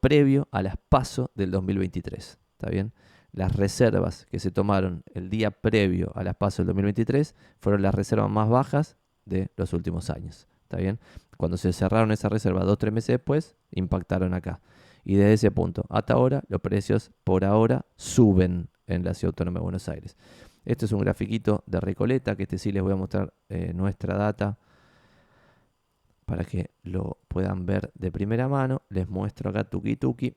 previo a las PASO del 2023. ¿Está bien? Las reservas que se tomaron el día previo a las PASO del 2023 fueron las reservas más bajas de los últimos años. ¿Está bien? Cuando se cerraron esas reservas 2 o 3 meses después, impactaron acá. Y desde ese punto hasta ahora, los precios por ahora suben en la Ciudad Autónoma de Buenos Aires. Este es un grafiquito de Recoleta, que sí les voy a mostrar nuestra data para que lo puedan ver de primera mano. Les muestro acá tuki tuki.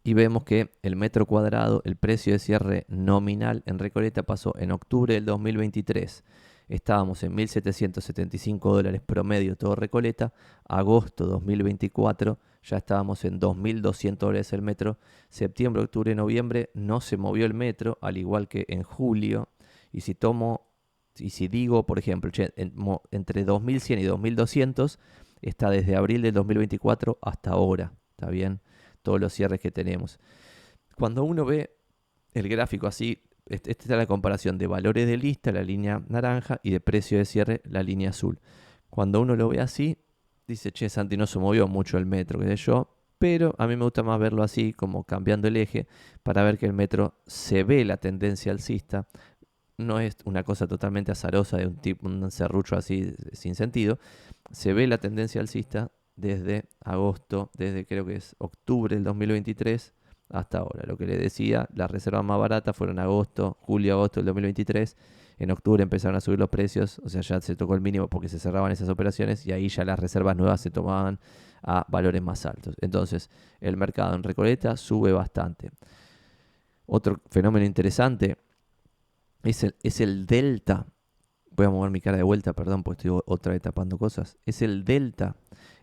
Y vemos que el metro cuadrado, el precio de cierre nominal en Recoleta pasó en octubre del 2023. Estábamos en $1.775 promedio todo Recoleta. Agosto 2024 ya estábamos en $2.200 el metro. Septiembre, octubre, noviembre no se movió el metro, al igual que en julio. Y si digo, por ejemplo, entre 2.100 y 2.200, está desde abril del 2024 hasta ahora, ¿está bien? Todos los cierres que tenemos. Cuando uno ve el gráfico así, esta es la comparación de valores de lista, la línea naranja, y de precio de cierre, la línea azul. Cuando uno lo ve así, dice, che, Santi, no se movió mucho el metro, qué sé yo, pero a mí me gusta más verlo así, como cambiando el eje, para ver que el metro se ve la tendencia alcista. No es una cosa totalmente azarosa de un tipo, un serrucho así sin sentido. Se ve la tendencia alcista desde agosto, desde creo que es octubre del 2023 hasta ahora. Lo que le decía, las reservas más baratas fueron agosto, julio, agosto del 2023. En octubre empezaron a subir los precios, o sea, ya se tocó el mínimo porque se cerraban esas operaciones y ahí ya las reservas nuevas se tomaban a valores más altos. Entonces, el mercado en Recoleta sube bastante. Otro fenómeno interesante es el delta. Voy a mover mi cara de vuelta, perdón, porque estoy otra vez tapando cosas. Es el delta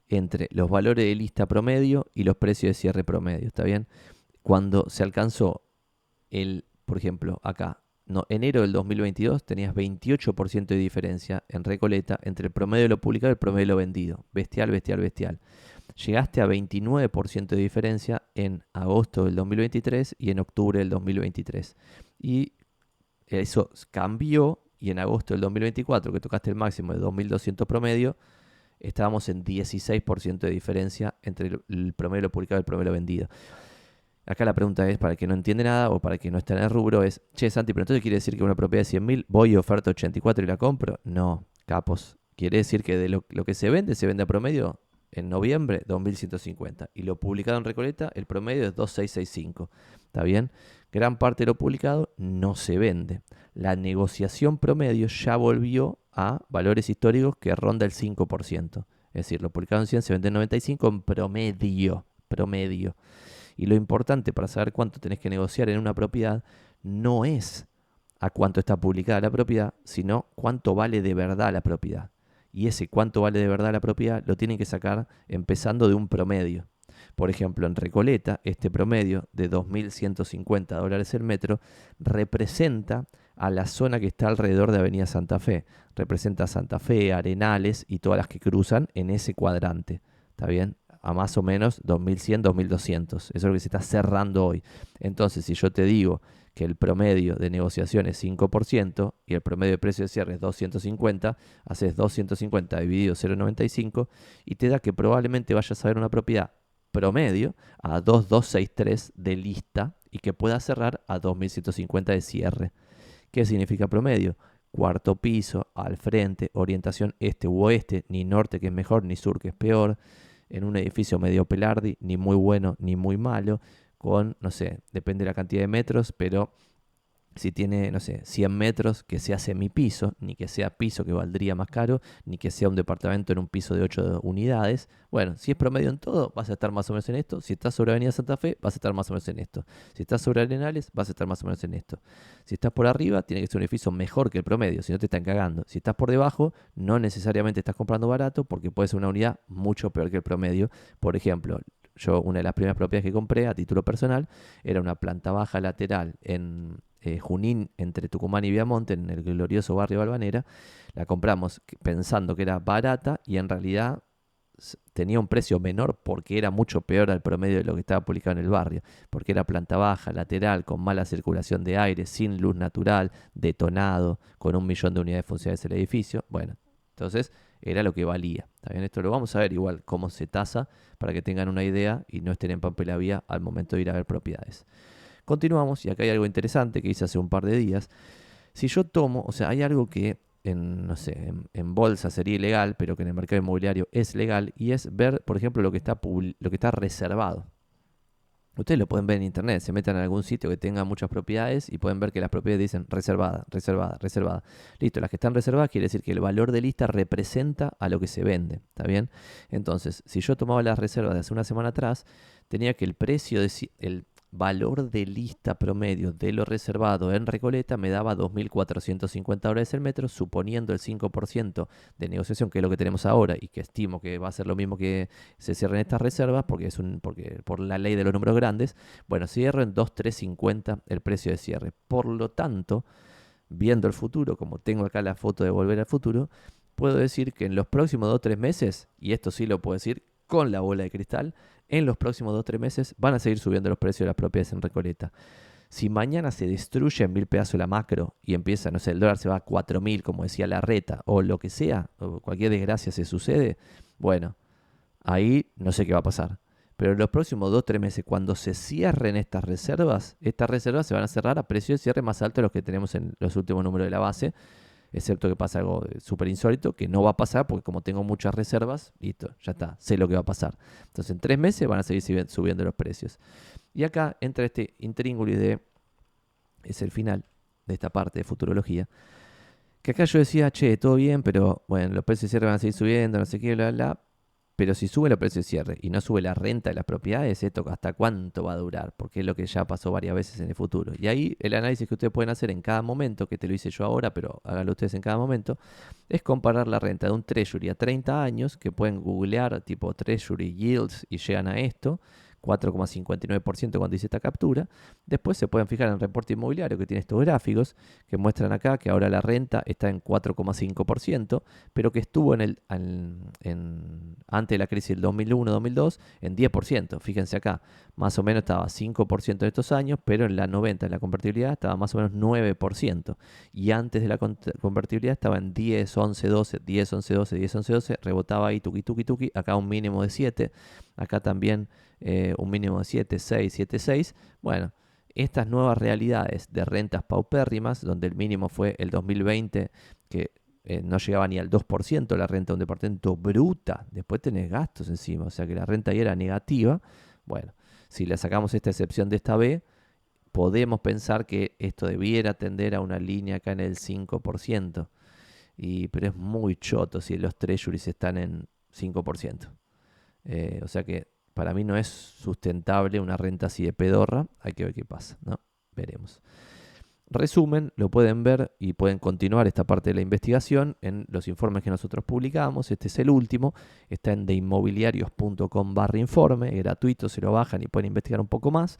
entre los valores de lista promedio y los precios de cierre promedio, ¿está bien? Cuando se alcanzó por ejemplo, acá, no, enero del 2022 tenías 28% de diferencia en Recoleta entre el promedio de lo publicado y el promedio de lo vendido. Bestial, bestial, bestial. Llegaste a 29% de diferencia en agosto del 2023 y en octubre del 2023. Y eso cambió y en agosto del 2024, que tocaste el máximo de 2.200 promedio, estábamos en 16% de diferencia entre el promedio de lo publicado y el promedio de lo vendido. Acá la pregunta es, para el que no entiende nada o para el que no está en el rubro, es, che, Santi, pero entonces quiere decir que una propiedad de 100.000, voy a oferta 84 y la compro. No, capos. Quiere decir que de lo que se vende a promedio en noviembre 2.150. Y lo publicado en Recoleta, el promedio es 2.665. ¿Está bien? Gran parte de lo publicado no se vende. La negociación promedio ya volvió a valores históricos que ronda el 5%. Es decir, lo publicado en 100 se vende en 95 en promedio. Promedio. Y lo importante para saber cuánto tenés que negociar en una propiedad no es a cuánto está publicada la propiedad, sino cuánto vale de verdad la propiedad. Y ese cuánto vale de verdad la propiedad lo tienen que sacar empezando de un promedio. Por ejemplo, en Recoleta, este promedio de $2.150 el metro representa a la zona que está alrededor de Avenida Santa Fe. Representa a Santa Fe, Arenales y todas las que cruzan en ese cuadrante. ¿Está bien? A más o menos 2.100, 2.200. Eso es lo que se está cerrando hoy. Entonces, si yo te digo que el promedio de negociación es 5% y el promedio de precio de cierre es 250, haces 250 dividido 0,95 y te da que probablemente vayas a ver una propiedad promedio a 2.263 de lista y que pueda cerrar a 2.150 de cierre. ¿Qué significa promedio? Cuarto piso, al frente, orientación este u oeste, ni norte que es mejor, ni sur que es peor, en un edificio medio pelardi, ni muy bueno ni muy malo, con, no sé, depende de la cantidad de metros, pero si tiene, no sé, 100 metros, que sea semipiso, ni que sea piso que valdría más caro, ni que sea un departamento en un piso de 8 unidades. Bueno, si es promedio en todo, vas a estar más o menos en esto. Si estás sobre Avenida Santa Fe, vas a estar más o menos en esto. Si estás sobre Arenales, vas a estar más o menos en esto. Si estás por arriba, tiene que ser un edificio mejor que el promedio, si no te están cagando. Si estás por debajo, no necesariamente estás comprando barato, porque puede ser una unidad mucho peor que el promedio. Por ejemplo, yo una de las primeras propiedades que compré a título personal era una planta baja lateral en Junín, entre Tucumán y Viamonte, en el glorioso barrio Balvanera. La compramos pensando que era barata y en realidad tenía un precio menor porque era mucho peor al promedio de lo que estaba publicado en el barrio, porque era planta baja, lateral, con mala circulación de aire, sin luz natural, detonado, con 1.000.000 de unidades funcionales el edificio. Bueno, entonces era lo que valía. ¿Está Esto lo vamos a ver igual cómo se tasa para que tengan una idea y no estén en papelabía al momento de ir a ver propiedades. Continuamos y acá hay algo interesante que hice hace un par de días. Si yo tomo, o sea, hay algo que no sé, en bolsa sería ilegal, pero que en el mercado inmobiliario es legal, y es ver, por ejemplo, lo que está reservado. Ustedes lo pueden ver en internet, se meten en algún sitio que tenga muchas propiedades y pueden ver que las propiedades dicen reservada, reservada, reservada. Listo, las que están reservadas quiere decir que el valor de lista representa a lo que se vende, ¿está bien? Entonces, si yo tomaba las reservas de hace una semana atrás, tenía que el precio, el valor de lista promedio de lo reservado en Recoleta me daba $2.450 el metro, suponiendo el 5% de negociación, que es lo que tenemos ahora y que estimo que va a ser lo mismo que se cierren estas reservas, porque por la ley de los números grandes. Bueno, cierro en 2.350 el precio de cierre. Por lo tanto, viendo el futuro, como tengo acá la foto de Volver al Futuro, puedo decir que en los próximos 2 o 3 meses, y esto sí lo puedo decir con la bola de cristal, en los próximos 2 o 3 meses van a seguir subiendo los precios de las propiedades en Recoleta. Si mañana se destruye en 1000 pedazos la macro y empieza, no sé, el dólar se va a 4000, como decía Larreta, o lo que sea, o cualquier desgracia se sucede, bueno, ahí no sé qué va a pasar. Pero en los próximos 2 o 3 meses, cuando se cierren estas reservas se van a cerrar a precios de cierre más altos de los que tenemos en los últimos números de la base, excepto que pasa algo súper insólito, que no va a pasar porque como tengo muchas reservas, listo, ya está, sé lo que va a pasar. Entonces en 3 meses van a seguir subiendo los precios. Y acá entra este intríngulis de, es el final de esta parte de futurología, que acá yo decía, che, todo bien, pero bueno, los precios de cierre van a seguir subiendo, no sé qué, bla, bla. Pero si sube los precios de cierre y no sube la renta de las propiedades, ¿esto hasta cuánto va a durar? Porque es lo que ya pasó varias veces en el futuro. Y ahí el análisis que ustedes pueden hacer en cada momento, que te lo hice yo ahora, pero háganlo ustedes en cada momento, es comparar la renta de un Treasury a 30 años, que pueden googlear tipo Treasury Yields y llegan a esto, 4,59% cuando hice esta captura. Después se pueden fijar en el reporte inmobiliario que tiene estos gráficos que muestran acá que ahora la renta está en 4,5%, pero que estuvo antes de la crisis del 2001-2002 en 10%. Fíjense acá, más o menos estaba 5% en estos años, pero en la 90 en la convertibilidad estaba más o menos 9%. Y antes de la convertibilidad estaba en 10, 11, 12, 10, 11, 12, 10, 11, 12, rebotaba ahí tuki, tuki, tuki, acá un mínimo de 7, acá también un mínimo de 7, 6, 7, 6. Bueno, estas nuevas realidades de rentas paupérrimas, donde el mínimo fue el 2020, que no llegaba ni al 2% la renta de un departamento bruta, después tenés gastos encima, o sea que la renta ahí era negativa. Bueno, si le sacamos esta excepción de esta B, podemos pensar que esto debiera tender a una línea acá en el 5%, pero es muy choto si los treasuries están en 5%. O sea que para mí no es sustentable una renta así de pedorra. Hay que ver qué pasa, ¿no? Veremos. Resumen, lo pueden ver y pueden continuar esta parte de la investigación en los informes que nosotros publicamos. Este es el último, está en deinmobiliarios.com/informe, gratuito, se lo bajan y pueden investigar un poco más.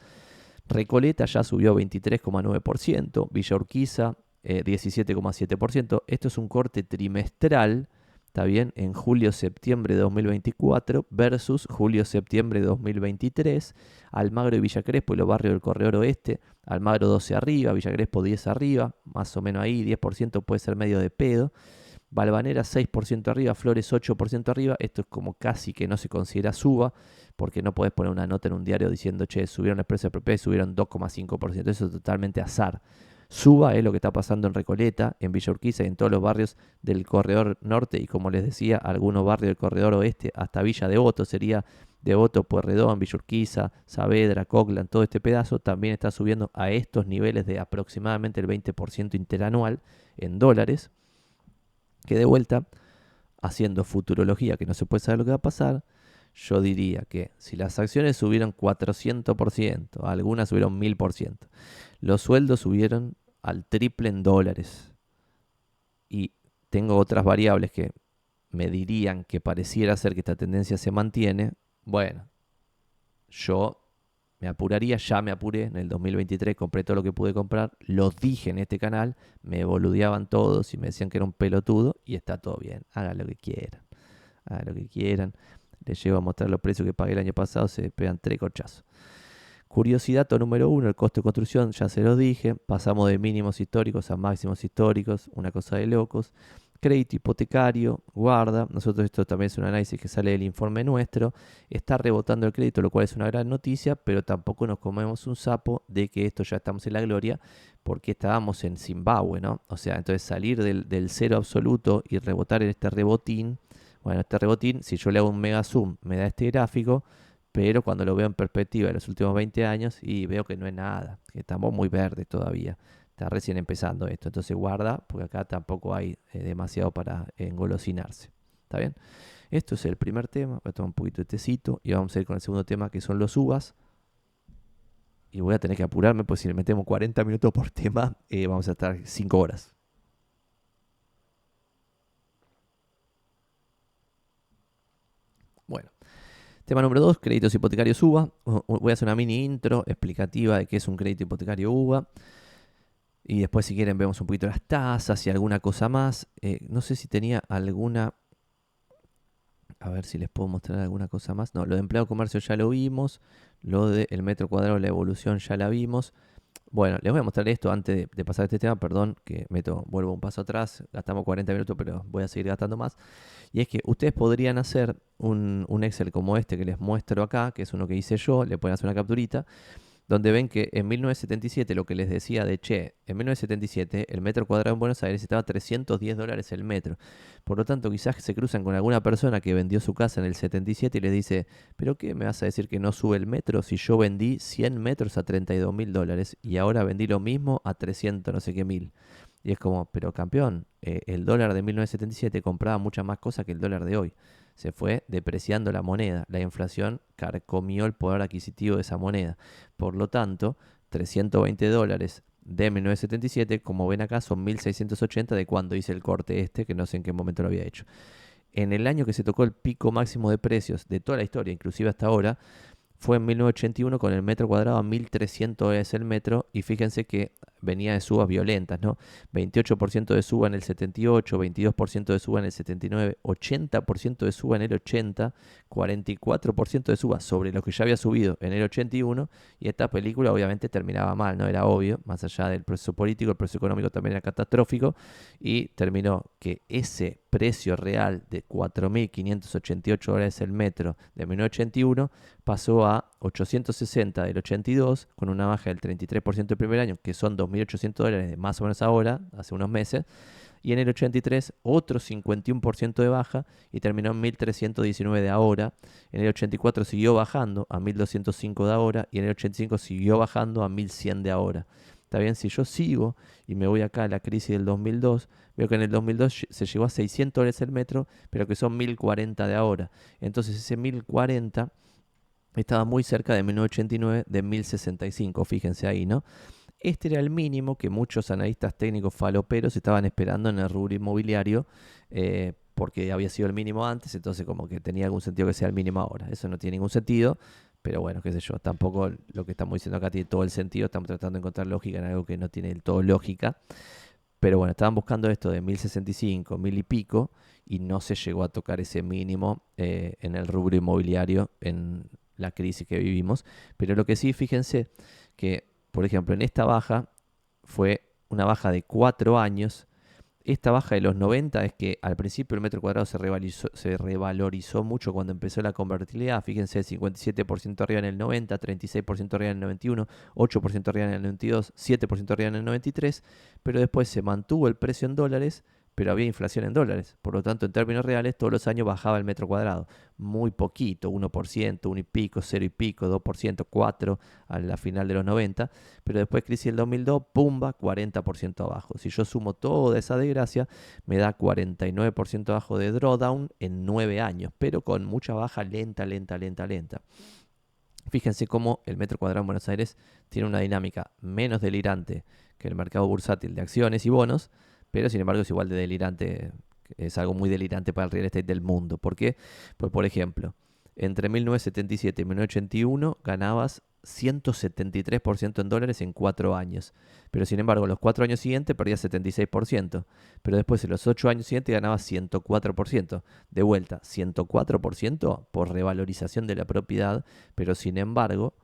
Recoleta ya subió 23,9%, Villa Urquiza 17,7%. Esto es un corte trimestral, ¿está bien? En julio-septiembre de 2024 versus julio-septiembre de 2023. Almagro y Villa Crespo y los barrios del Corredor Oeste, Almagro 12 arriba, Villa Crespo 10 arriba, más o menos ahí, 10% puede ser medio de pedo. Balvanera 6% arriba, Flores 8% arriba. Esto es como casi que no se considera suba, porque no podés poner una nota en un diario diciendo, che, subieron el precio de propiedad y subieron 2,5%. Eso es totalmente azar. Suba es lo que está pasando en Recoleta, en Villa Urquiza y en todos los barrios del Corredor Norte y, como les decía, algunos barrios del Corredor Oeste, hasta Villa Devoto, sería Devoto, Pueyrredón, Villa Urquiza, Saavedra, Coglan, todo este pedazo también está subiendo a estos niveles de aproximadamente el 20% interanual en dólares, que de vuelta, haciendo futurología, que no se puede saber lo que va a pasar, yo diría que si las acciones subieron 400%, algunas subieron 1000%, los sueldos subieron al triple en dólares, y tengo otras variables que me dirían que pareciera ser que esta tendencia se mantiene, bueno, yo ya me apuré, en el 2023 compré todo lo que pude comprar, lo dije en este canal, me boludeaban todos y me decían que era un pelotudo, y está todo bien, hagan lo que quieran, les llevo a mostrar los precios que pagué el año pasado, se pegan 3 corchazos. Curiosidad número 1, el costo de construcción, ya se lo dije, pasamos de mínimos históricos a máximos históricos, una cosa de locos. Crédito hipotecario, guarda, nosotros esto también es un análisis que sale del informe nuestro, está rebotando el crédito, lo cual es una gran noticia, pero tampoco nos comemos un sapo de que esto ya estamos en la gloria, porque estábamos en Zimbabue, ¿no? O sea, entonces salir del cero absoluto y rebotar en este rebotín, bueno, este rebotín, si yo le hago un mega zoom, me da este gráfico, pero cuando lo veo en perspectiva de los últimos 20 años, y veo que no es nada, que estamos muy verdes todavía. Está recién empezando esto, entonces guarda, porque acá tampoco hay demasiado para engolosinarse. ¿Está bien? Esto es el primer tema. Voy a tomar un poquito de tecito y vamos a ir con el segundo tema, que son los uvas. Y voy a tener que apurarme, pues si le metemos 40 minutos por tema, vamos a estar 5 horas. Bueno, tema número 2, créditos hipotecarios UVA. Voy a hacer una mini intro explicativa de qué es un crédito hipotecario UVA. Y después si quieren vemos un poquito las tasas y alguna cosa más. No sé si tenía alguna... A ver si les puedo mostrar alguna cosa más. No, lo de empleado de comercio ya lo vimos. Lo del metro cuadrado, la evolución ya la vimos. Bueno, les voy a mostrar esto antes de pasar a este tema. Perdón que vuelvo un paso atrás. Gastamos 40 minutos, pero voy a seguir gastando más. Y es que ustedes podrían hacer un Excel como este que les muestro acá, que es uno que hice yo. Le pueden hacer una capturita donde ven que en 1977 lo que les decía de en 1977 el metro cuadrado en Buenos Aires estaba a $310 el metro. Por lo tanto, quizás se cruzan con alguna persona que vendió su casa en el 77 y les dice, ¿pero qué me vas a decir que no sube el metro si yo vendí 100 metros a $32.000 y ahora vendí lo mismo a 300 no sé qué mil? Y es como, pero campeón, el dólar de 1977 compraba muchas más cosas que el dólar de hoy. Se fue depreciando la moneda. La inflación carcomió el poder adquisitivo de esa moneda. Por lo tanto, $320 de 1977, como ven acá, son 1680 de cuando hice el corte este, que no sé en qué momento lo había hecho. En el año que se tocó el pico máximo de precios de toda la historia, inclusive hasta ahora, fue en 1981 con el metro cuadrado a $1.300 el metro y fíjense que venía de subas violentas, ¿no? 28% de suba en el 78, 22% de suba en el 79, 80% de suba en el 80, 44% de suba sobre lo que ya había subido en el 81 y esta película obviamente terminaba mal, ¿no? Era obvio, más allá del proceso político, el proceso económico también era catastrófico y terminó que ese precio real de $4.588 el metro de 1981 pasó a 860 del 82, con una baja del 33% el primer año, que son $2.800 más o menos ahora, hace unos meses, y en el 83 otro 51% de baja y terminó en 1.319 de ahora. En el 84 siguió bajando a 1.205 de ahora y en el 85 siguió bajando a 1.100 de ahora. Está bien, si yo sigo y me voy acá a la crisis del 2002, veo que en el 2002 se llegó a $600 el metro, pero que son 1.040 de ahora. Entonces ese 1.040 estaba muy cerca de 1989, de 1065, fíjense ahí, ¿no? Este era el mínimo que muchos analistas técnicos faloperos estaban esperando en el rubro inmobiliario, porque había sido el mínimo antes, entonces como que tenía algún sentido que sea el mínimo ahora. Eso no tiene ningún sentido, pero bueno, qué sé yo, tampoco lo que estamos diciendo acá tiene todo el sentido, estamos tratando de encontrar lógica en algo que no tiene del todo lógica. Pero bueno, estaban buscando esto de 1065, 1000 y pico, y no se llegó a tocar ese mínimo en el rubro inmobiliario en la crisis que vivimos. Pero lo que sí, fíjense que, por ejemplo, en esta baja fue una baja de 4 años. Esta baja de los 90 es que al principio el metro cuadrado se revalorizó mucho cuando empezó la convertibilidad. Fíjense, 57% arriba en el 90, 36% arriba en el 91, 8% arriba en el 92, 7% arriba en el 93, pero después se mantuvo el precio en dólares, pero había inflación en dólares. Por lo tanto, en términos reales, todos los años bajaba el metro cuadrado. Muy poquito, 1%, 1 y pico, 0 y pico, 2%, 4% a la final de los 90. Pero después crisis del 2002, pumba, 40% abajo. Si yo sumo toda esa desgracia, me da 49% abajo de drawdown en 9 años, pero con mucha baja lenta, lenta, lenta, lenta. Fíjense cómo el metro cuadrado en Buenos Aires tiene una dinámica menos delirante que el mercado bursátil de acciones y bonos, pero sin embargo es igual de delirante, es algo muy delirante para el real estate del mundo. ¿Por qué? Pues por ejemplo, entre 1977 y 1981 ganabas 173% en dólares en 4 años. Pero sin embargo, los 4 años siguientes perdías 76%. Pero después en los 8 años siguientes ganabas 104%. De vuelta, 104% por revalorización de la propiedad, pero sin embargo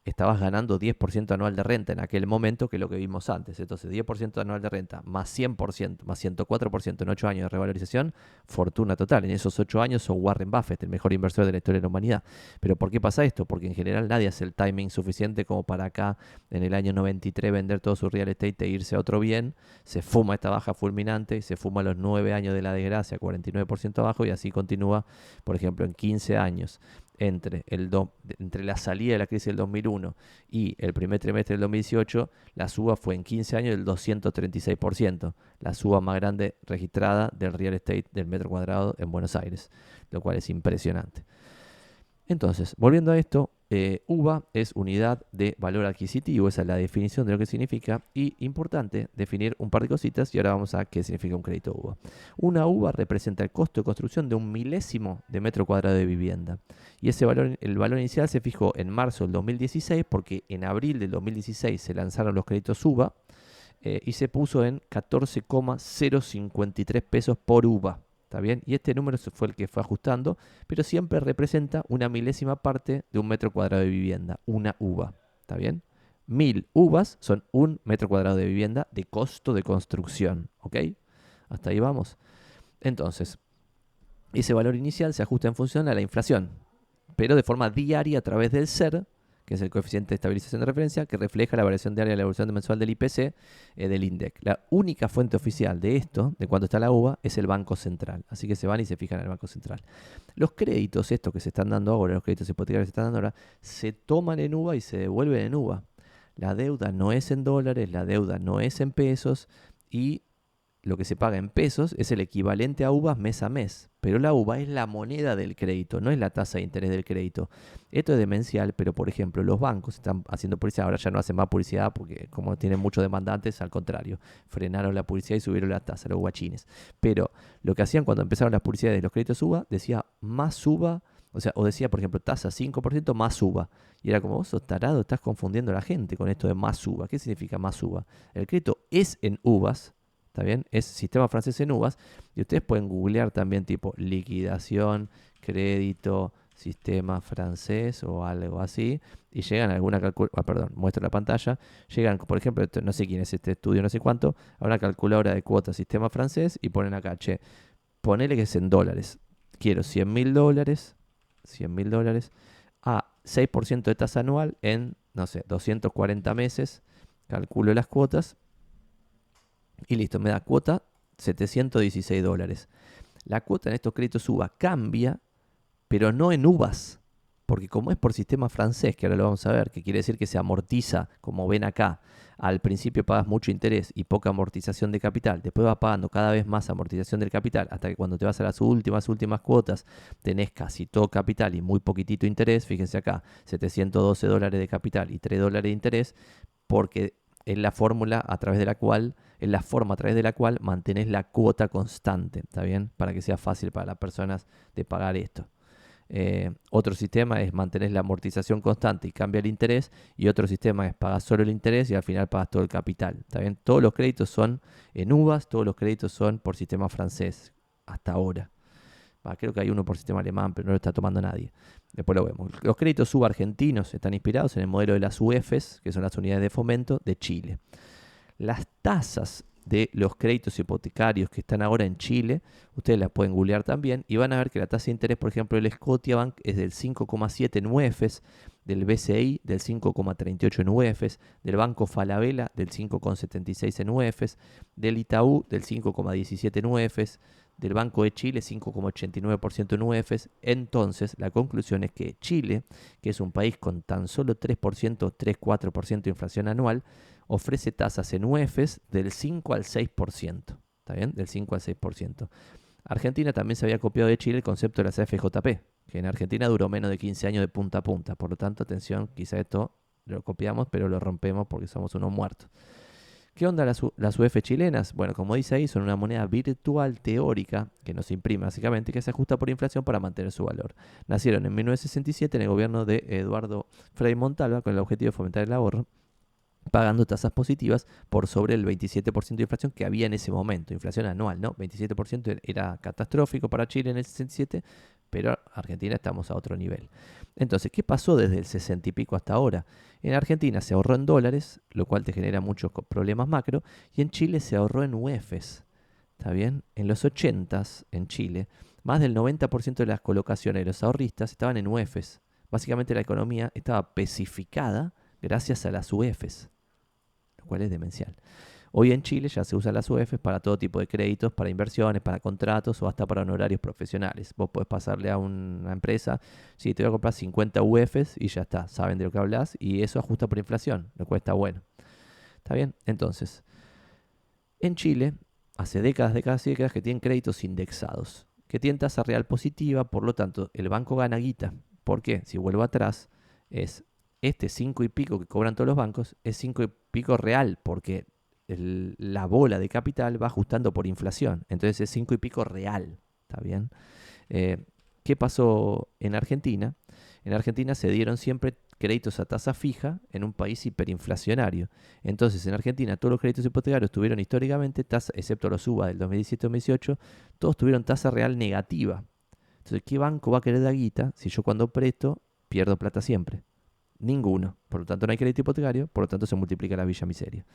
estabas ganando 10% anual de renta en aquel momento que lo que vimos antes. Entonces 10% anual de renta más 100% más 104% en 8 años de revalorización, fortuna total. En esos 8 años sos Warren Buffett, el mejor inversor de la historia de la humanidad. ¿Pero por qué pasa esto? Porque en general nadie hace el timing suficiente como para acá en el año 93 vender todo su real estate e irse a otro bien. Se fuma esta baja fulminante y se fuma los 9 años de la desgracia, 49% abajo, y así continúa, por ejemplo, en 15 años. Entre la salida de la crisis del 2001 y el primer trimestre del 2018, la suba fue en 15 años del 236%, la suba más grande registrada del real estate del metro cuadrado en Buenos Aires, lo cual es impresionante. Entonces, volviendo a esto, UVA es unidad de valor adquisitivo, esa es la definición de lo que significa, y importante definir un par de cositas, y ahora vamos a qué significa un crédito UVA. Una UVA representa el costo de construcción de un milésimo de metro cuadrado de vivienda, y ese valor, el valor inicial se fijó en marzo del 2016, porque en abril del 2016 se lanzaron los créditos UVA, y se puso en 14,053 pesos por uva. ¿Está bien? Y este número fue el que fue ajustando, pero siempre representa una milésima parte de un metro cuadrado de vivienda, una uva. ¿Está bien? 1000 uvas son un metro cuadrado de vivienda de costo de construcción. ¿Ok? Hasta ahí vamos. Entonces, ese valor inicial se ajusta en función a la inflación, pero de forma diaria a través del SER, que es el coeficiente de estabilización de referencia, que refleja la variación diaria de la evolución mensual del IPC del INDEC. La única fuente oficial de esto, de cuánto está la uva, es el Banco Central. Así que se van y se fijan en el Banco Central. Los créditos, estos que se están dando ahora, los créditos hipotecarios que se están dando ahora, se toman en uva y se devuelven en uva. La deuda no es en dólares, la deuda no es en pesos y lo que se paga en pesos es el equivalente a uvas mes a mes, pero la uva es la moneda del crédito, no es la tasa de interés del crédito. Esto es demencial, pero por ejemplo, los bancos están haciendo publicidad, ahora ya no hacen más publicidad porque como tienen muchos demandantes, al contrario, frenaron la publicidad y subieron la tasa, los guachines. Pero lo que hacían cuando empezaron las publicidades de los créditos uva, decía más uva, o decía, por ejemplo, tasa 5% más uva. Y era como, vos sos tarado, estás confundiendo a la gente con esto de más uva. ¿Qué significa más uva? El crédito es en uvas. ¿Está bien? Es sistema francés en uvas. Y ustedes pueden googlear también tipo liquidación, crédito, sistema francés o algo así. Y llegan a alguna calculadora, perdón, muestro la pantalla. Llegan, por ejemplo, no sé quién es este estudio, no sé cuánto, a una calculadora de cuotas sistema francés y ponen acá, che, ponele que es en dólares. Quiero 100.000 dólares, 100.000 dólares a 6% de tasa anual en, no sé, 240 meses. Calculo las cuotas. Y listo, me da cuota 716 dólares. La cuota en estos créditos UVA cambia, pero no en uvas. Porque como es por sistema francés, que ahora lo vamos a ver, que quiere decir que se amortiza, como ven acá, al principio pagas mucho interés y poca amortización de capital, después vas pagando cada vez más amortización del capital, hasta que cuando te vas a las últimas cuotas, tenés casi todo capital y muy poquitito interés. Fíjense acá, 712 dólares de capital y 3 dólares de interés, porque es la fórmula a través de la cual, es la forma a través de la cual mantenés la cuota constante, ¿está bien? Para que sea fácil para las personas de pagar esto. Otro sistema es mantener la amortización constante y cambia el interés, y otro sistema es pagar solo el interés y al final pagas todo el capital, ¿está bien? Todos los créditos son en uvas, todos los créditos son por sistema francés, hasta ahora. Creo que hay uno por sistema alemán, pero no lo está tomando nadie. Después lo vemos. Los créditos subargentinos están inspirados en el modelo de las UEFs, que son las unidades de fomento de Chile. Las tasas de los créditos hipotecarios que están ahora en Chile, ustedes las pueden googlear también y van a ver que la tasa de interés, por ejemplo, del Scotiabank es del 5,7 en UEFs, del BCI del 5,38 en UEFs, del Banco Falabella del 5,76 en UEFs, del Itaú del 5,17 en UEFs, del Banco de Chile 5,89% en UEFs. Entonces, la conclusión es que Chile, que es un país con tan solo 3%, 3-4% de inflación anual, ofrece tasas en UEFs del 5 al 6%. ¿Está bien? Del 5 al 6%. Argentina también se había copiado de Chile el concepto de las AFJP, que en Argentina duró menos de 15 años de punta a punta. Por lo tanto, atención, quizá esto lo copiamos, pero lo rompemos porque somos unos muertos. ¿Qué onda las UF chilenas? Bueno, como dice ahí, son una moneda virtual teórica que no se imprime básicamente, que se ajusta por inflación para mantener su valor. Nacieron en 1967 en el gobierno de Eduardo Frei Montalva con el objetivo de fomentar el ahorro, pagando tasas positivas por sobre el 27% de inflación que había en ese momento. Inflación anual, ¿no? 27% era catastrófico para Chile en el 67, pero Argentina estamos a otro nivel. Entonces, ¿qué pasó desde el 60 y pico hasta ahora? En Argentina se ahorró en dólares, lo cual te genera muchos problemas macro, y en Chile se ahorró en UEFs. ¿Está bien? En los 80s, en Chile, más del 90% de las colocaciones de los ahorristas estaban en UEFs. Básicamente la economía estaba pesificada gracias a las UEFs, lo cual es demencial. Hoy en Chile ya se usan las UEFs para todo tipo de créditos, para inversiones, para contratos o hasta para honorarios profesionales. Vos podés pasarle a una empresa, sí, te voy a comprar 50 UEFs y ya está, saben de lo que hablas y eso ajusta por inflación, lo cual está bueno. ¿Está bien? Entonces, en Chile, hace décadas y décadas que tienen créditos indexados, que tienen tasa real positiva, por lo tanto, el banco gana guita. ¿Por qué? Si vuelvo atrás, es este 5 y pico que cobran todos los bancos, es 5 y pico real, porque la bola de capital va ajustando por inflación. Entonces es 5 y pico real. ¿Está bien? ¿Qué pasó en Argentina? En Argentina se dieron siempre créditos a tasa fija en un país hiperinflacionario. Entonces, en Argentina todos los créditos hipotecarios tuvieron históricamente tasa, excepto los UBA del 2017-2018, todos tuvieron tasa real negativa. Entonces, ¿qué banco va a querer dar guita si yo cuando presto pierdo plata siempre? Ninguno. Por lo tanto, no hay crédito hipotecario, por lo tanto se multiplica la villa miseria.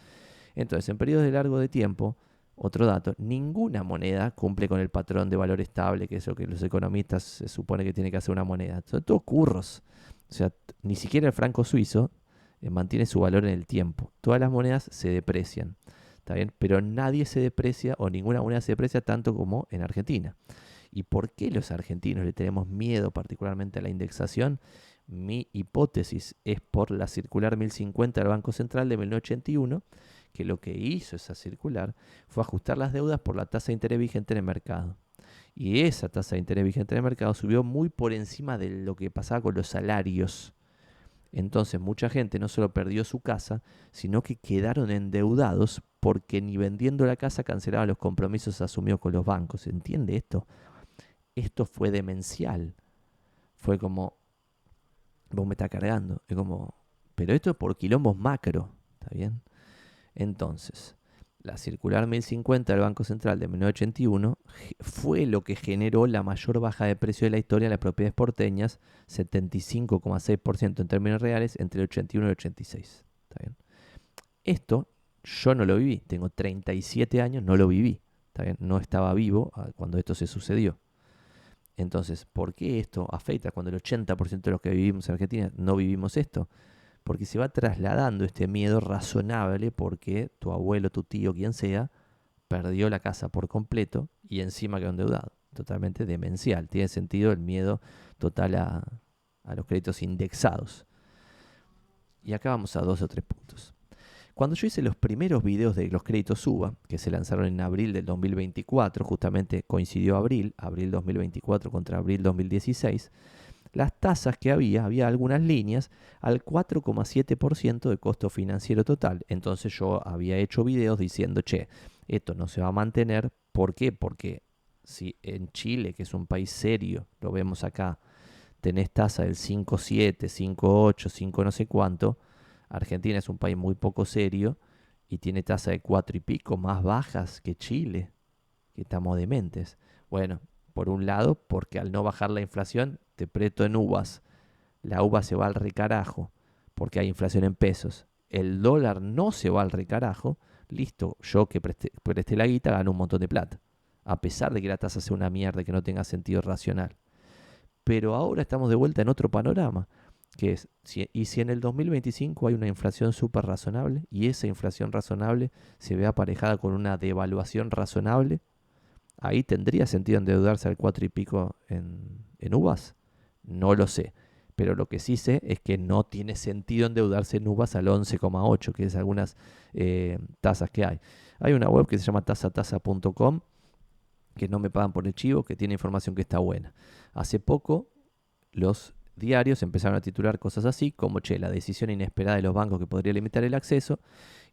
Entonces, en periodos de largo de tiempo, otro dato, ninguna moneda cumple con el patrón de valor estable, que es lo que los economistas se supone que tiene que hacer una moneda. Son todos curros. O sea, ni siquiera el franco suizo mantiene su valor en el tiempo. Todas las monedas se deprecian. ¿Está bien? Pero nadie se deprecia o ninguna moneda se deprecia tanto como en Argentina. ¿Y por qué los argentinos le tenemos miedo particularmente a la indexación? Mi hipótesis es por la circular 1050 del Banco Central de 1981, que lo que hizo esa circular fue ajustar las deudas por la tasa de interés vigente en el mercado. Y esa tasa de interés vigente en el mercado subió muy por encima de lo que pasaba con los salarios. Entonces mucha gente no solo perdió su casa, sino que quedaron endeudados porque ni vendiendo la casa cancelaban los compromisos asumidos con los bancos. ¿Se entiende esto? Esto fue demencial. Fue como, vos me estás cargando. Es como, pero esto es por quilombos macro. ¿Está bien? Entonces, la circular 1050 del Banco Central de 1981 fue lo que generó la mayor baja de precio de la historia de las propiedades porteñas, 75,6% en términos reales, entre el 81 y el 86. ¿Está bien? Esto yo no lo viví, tengo 37 años, no lo viví. ¿Está bien? No estaba vivo cuando esto se sucedió. Entonces, ¿por qué esto afecta cuando el 80% de los que vivimos en Argentina no vivimos esto? Porque se va trasladando este miedo razonable porque tu abuelo, tu tío, quien sea, perdió la casa por completo y encima quedó endeudado. Totalmente demencial. Tiene sentido el miedo total a los créditos indexados. Y acá vamos a 2 o 3 puntos. Cuando yo hice los primeros videos de los créditos UBA, que se lanzaron en abril del 2024, justamente coincidió abril 2024 contra abril 2016, las tasas que había algunas líneas al 4,7% de costo financiero total. Entonces yo había hecho videos diciendo, che, esto no se va a mantener. ¿Por qué? Porque si en Chile, que es un país serio, lo vemos acá, tenés tasa del 5,7, 5,8, 5 no sé cuánto, Argentina es un país muy poco serio y tiene tasa de 4 y pico más bajas que Chile, que estamos dementes. Bueno, por un lado, porque al no bajar la inflación, te presto en uvas. La uva se va al recarajo, porque hay inflación en pesos. El dólar no se va al recarajo. Listo, yo que presté la guita gano un montón de plata. A pesar de que la tasa sea una mierda y que no tenga sentido racional. Pero ahora estamos de vuelta en otro panorama, que es, si en el 2025 hay una inflación súper razonable y esa inflación razonable se ve aparejada con una devaluación razonable, ahí tendría sentido endeudarse al 4 y pico en uvas. No lo sé. Pero lo que sí sé es que no tiene sentido endeudarse en uvas al 11,8, que es algunas tasas que hay. Hay una web que se llama tasatasa.com, que no me pagan por el chivo, que tiene información que está buena. Hace poco los diarios empezaron a titular cosas así como, che, la decisión inesperada de los bancos que podría limitar el acceso.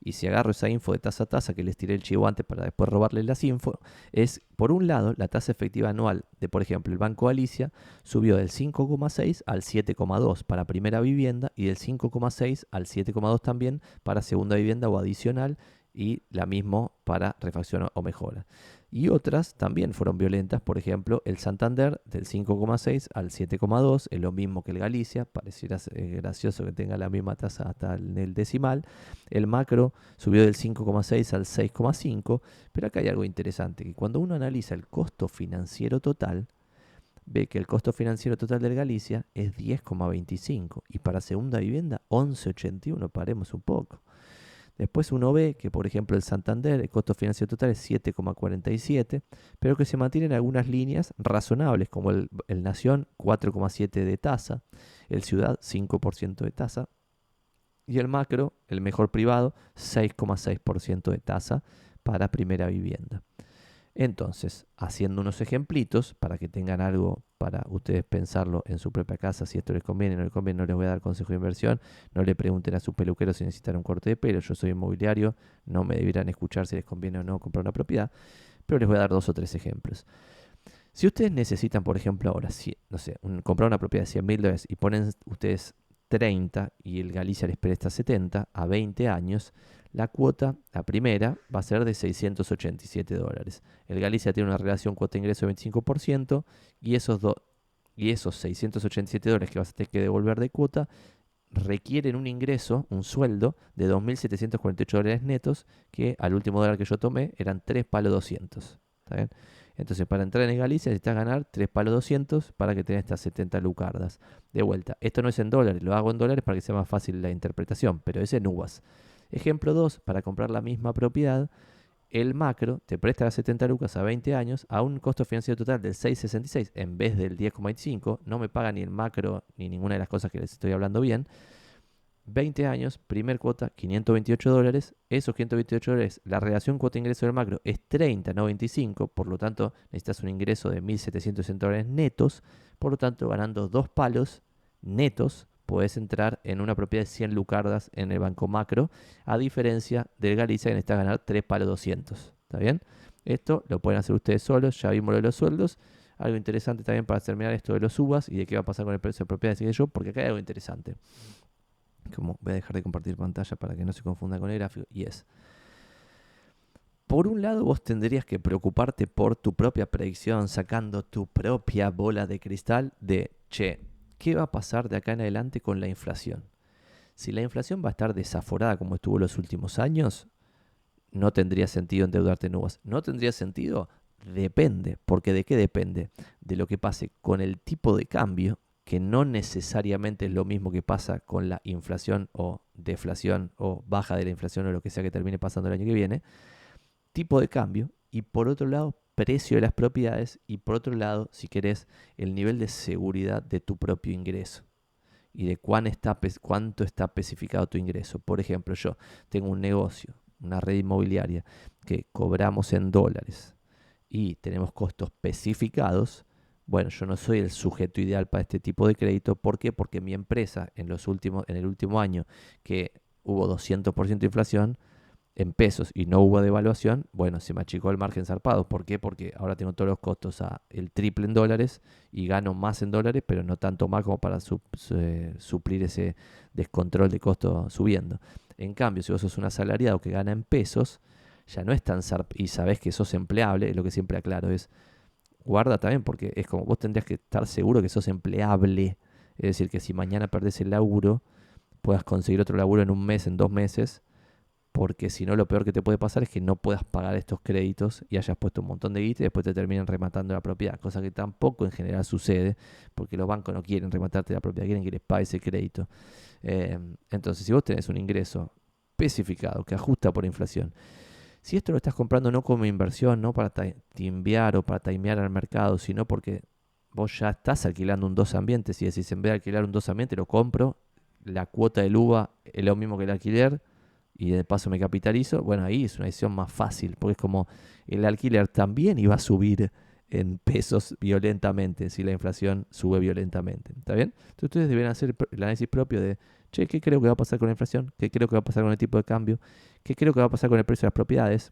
Y si agarro esa info de tasa a tasa que les tiré el chivo antes para después robarles las info, es, por un lado, la tasa efectiva anual de, por ejemplo, el Banco Galicia subió del 5,6 al 7,2 para primera vivienda y del 5,6 al 7,2 también para segunda vivienda o adicional, y la misma para refacción o mejora. Y otras también fueron violentas, por ejemplo, el Santander del 5,6 al 7,2, es lo mismo que el Galicia, pareciera gracioso que tenga la misma tasa hasta en el decimal. El Macro subió del 5,6 al 6,5, pero acá hay algo interesante, que cuando uno analiza el costo financiero total, ve que el costo financiero total del Galicia es 10,25 y para segunda vivienda 11,81, paremos un poco. Después uno ve que, por ejemplo, el Santander, el costo financiero total es 7,47, pero que se mantienen algunas líneas razonables, como el Nación, 4,7 de tasa, el Ciudad, 5% de tasa, y el Macro, el mejor privado, 6,6% de tasa para primera vivienda. Entonces, haciendo unos ejemplitos para que tengan algo para ustedes pensarlo en su propia casa, si esto les conviene o no les conviene, no les voy a dar consejo de inversión, no le pregunten a su peluquero si necesitan un corte de pelo, yo soy inmobiliario, no me deberán escuchar si les conviene o no comprar una propiedad, pero les voy a dar 2 o 3 ejemplos. Si ustedes necesitan, por ejemplo, ahora, no sé, comprar una propiedad de $100.000 y ponen ustedes 30 y el Galicia les presta 70 a 20 años, la cuota, la primera, va a ser de $687. El Galicia tiene una relación cuota-ingreso de 25% y esos $687 que vas a tener que devolver de cuota requieren un ingreso, un sueldo de $2.748 netos, que al último dólar que yo tomé eran 3 palos 200. ¿Está bien? Entonces, para entrar en Galicia necesitas ganar 3 palos 200 para que tengas estas 70 lucardas. De vuelta, esto no es en dólares, lo hago en dólares para que sea más fácil la interpretación, pero es en uvas. Ejemplo 2, para comprar la misma propiedad, el macro te presta las 70 lucas a 20 años a un costo financiero total del 6,66 en vez del 10,25. No me paga ni el macro ni ninguna de las cosas que les estoy hablando bien. 20 años, primer cuota, $528. Esos $528, la relación cuota-ingreso del macro es 30, no 25. Por lo tanto, necesitas un ingreso de $1.760 netos. Por lo tanto, ganando 2 palos netos, puedes entrar en una propiedad de 100 lucardas en el banco macro, a diferencia del Galicia que necesita ganar 3 palos 200. ¿Está bien? Esto lo pueden hacer ustedes solos, ya vimos lo de los sueldos. Algo interesante también para terminar esto de los UVAs y de qué va a pasar con el precio de propiedades y de yo, porque acá hay algo interesante. Como voy a dejar de compartir pantalla para que no se confunda con el gráfico, y es, por un lado vos tendrías que preocuparte por tu propia predicción, sacando tu propia bola de cristal de, che, ¿qué va a pasar de acá en adelante con la inflación? Si la inflación va a estar desaforada como estuvo en los últimos años, no tendría sentido endeudarte en uvas. ¿No tendría sentido? Depende. ¿Porque de qué depende? De lo que pase con el tipo de cambio, que no necesariamente es lo mismo que pasa con la inflación o deflación o baja de la inflación o lo que sea que termine pasando el año que viene. Tipo de cambio. Y por otro lado, precio de las propiedades. Y por otro lado, si querés, el nivel de seguridad de tu propio ingreso y de cuánto está especificado tu ingreso. Por ejemplo, yo tengo un negocio, una red inmobiliaria, que cobramos en dólares y tenemos costos especificados. Bueno, yo no soy el sujeto ideal para este tipo de crédito. ¿Por qué? Porque mi empresa en el último año que hubo 200% de inflación, en pesos y no hubo devaluación, bueno, se me achicó el margen zarpado. ¿Por qué? Porque ahora tengo todos los costos a el triple en dólares y gano más en dólares, pero no tanto más como para suplir ese descontrol de costo subiendo. En cambio, si vos sos un asalariado que gana en pesos, ya no es tan zarpado y sabés que sos empleable, lo que siempre aclaro es, guarda también porque es como vos tendrías que estar seguro que sos empleable. Es decir, que si mañana perdés el laburo, puedas conseguir otro laburo en un mes, en 2 meses, porque si no lo peor que te puede pasar es que no puedas pagar estos créditos y hayas puesto un montón de guita y después te terminan rematando la propiedad, cosa que tampoco en general sucede, porque los bancos no quieren rematarte la propiedad, quieren que les pagues el crédito. Entonces, si vos tenés un ingreso especificado que ajusta por inflación, si esto lo estás comprando no como inversión, no para timbiar o para timear al mercado, sino porque vos ya estás alquilando un dos ambientes y decís, en vez de alquilar un dos ambientes, lo compro, la cuota del UVA es lo mismo que el alquiler, y de paso me capitalizo, bueno, ahí es una decisión más fácil, porque es como el alquiler también iba a subir en pesos violentamente si la inflación sube violentamente. ¿Está bien? Entonces ustedes deben hacer el análisis propio de, che, ¿qué creo que va a pasar con la inflación? ¿Qué creo que va a pasar con el tipo de cambio? ¿Qué creo que va a pasar con el precio de las propiedades?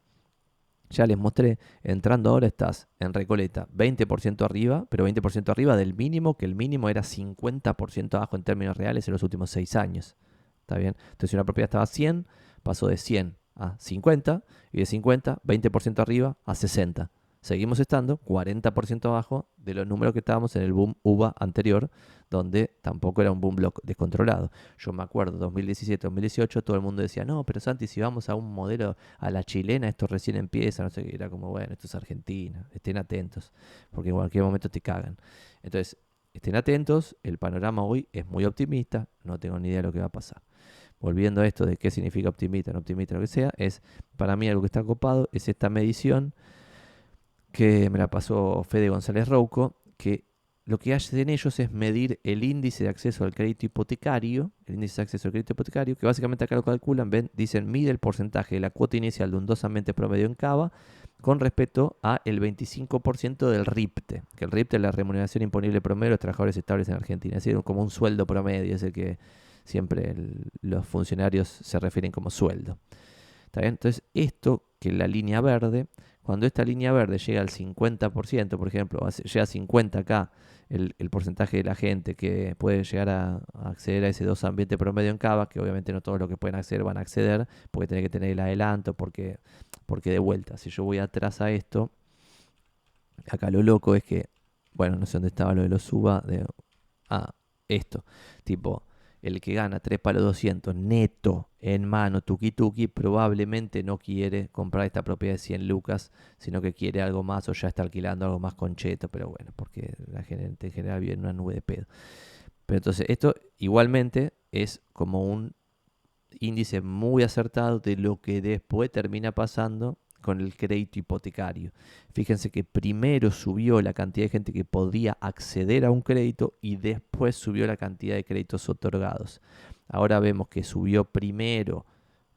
Ya les mostré, entrando ahora estás en Recoleta 20% arriba, pero 20% arriba del mínimo, que el mínimo era 50% abajo en términos reales en los últimos 6 años. ¿Está bien? Entonces si una propiedad estaba a 100, pasó de 100 a 50 y de 50, 20% arriba a 60. Seguimos estando 40% abajo de los números que estábamos en el boom UVA anterior, donde tampoco era un boom block descontrolado. Yo me acuerdo, 2017, 2018, todo el mundo decía, no, pero Santi, si vamos a un modelo a la chilena, esto recién empieza, no sé qué, era como, bueno, esto es Argentina, estén atentos, porque en cualquier momento te cagan. Entonces, estén atentos, el panorama hoy es muy optimista, no tengo ni idea de lo que va a pasar. Volviendo a esto de qué significa optimista, no optimista, lo que sea, es para mí algo que está copado, es esta medición que me la pasó Fede González Rouco, que lo que hacen ellos es medir el índice de acceso al crédito hipotecario, que básicamente acá lo calculan, ven, dicen, mide el porcentaje de la cuota inicial de un dosamente promedio en Cava con respecto a el 25% del RIPTE, que el RIPTE es la remuneración imponible promedio de los trabajadores estables en Argentina, es decir, como un sueldo promedio, es el que siempre los funcionarios se refieren como sueldo. ¿Está bien? Entonces, esto que la línea verde Cuando esta línea verde llega al 50%, por ejemplo, llega a 50 acá, el porcentaje de la gente que puede llegar a acceder a ese 2 ambiente promedio en Cava, que obviamente no todos los que pueden acceder van a acceder, porque tiene que tener el adelanto, porque de vuelta, si yo voy atrás a esto, acá lo loco es que, bueno, no sé dónde estaba lo de los suba, esto, tipo, el que gana 3 palos 200 neto en mano, tuki tuki, probablemente no quiere comprar esta propiedad de 100 lucas, sino que quiere algo más o ya está alquilando algo más concheto, pero bueno, porque la gente en general vive en una nube de pedo. Pero entonces, esto igualmente es como un índice muy acertado de lo que después termina pasando con el crédito hipotecario. Fíjense que primero subió la cantidad de gente que podía acceder a un crédito y después subió la cantidad de créditos otorgados. Ahora vemos que subió primero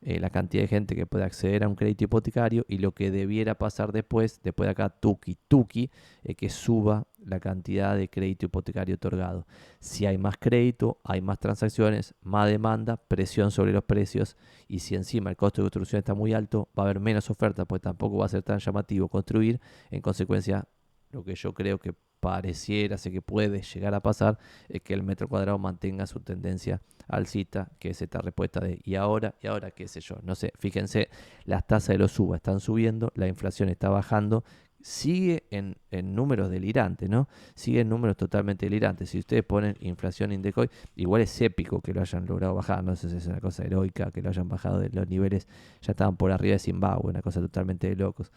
la cantidad de gente que puede acceder a un crédito hipotecario y lo que debiera pasar después de acá tuki tuki, es que suba la cantidad de crédito hipotecario otorgado. Si hay más crédito, hay más transacciones, más demanda, presión sobre los precios, y si encima el costo de construcción está muy alto, va a haber menos oferta, pues tampoco va a ser tan llamativo construir. En consecuencia, lo que yo creo que pareciera ser que puede llegar a pasar es que el metro cuadrado mantenga su tendencia alcista, que es esta respuesta de y ahora, qué sé yo, no sé, fíjense, las tasas de los suba están subiendo, la inflación está bajando, sigue en números delirantes, ¿no? Sigue en números totalmente delirantes. Si ustedes ponen inflación Indecoin, igual es épico que lo hayan logrado bajar, no sé si es una cosa heroica, que lo hayan bajado de los niveles, ya estaban por arriba de Zimbabue, una cosa totalmente de locos.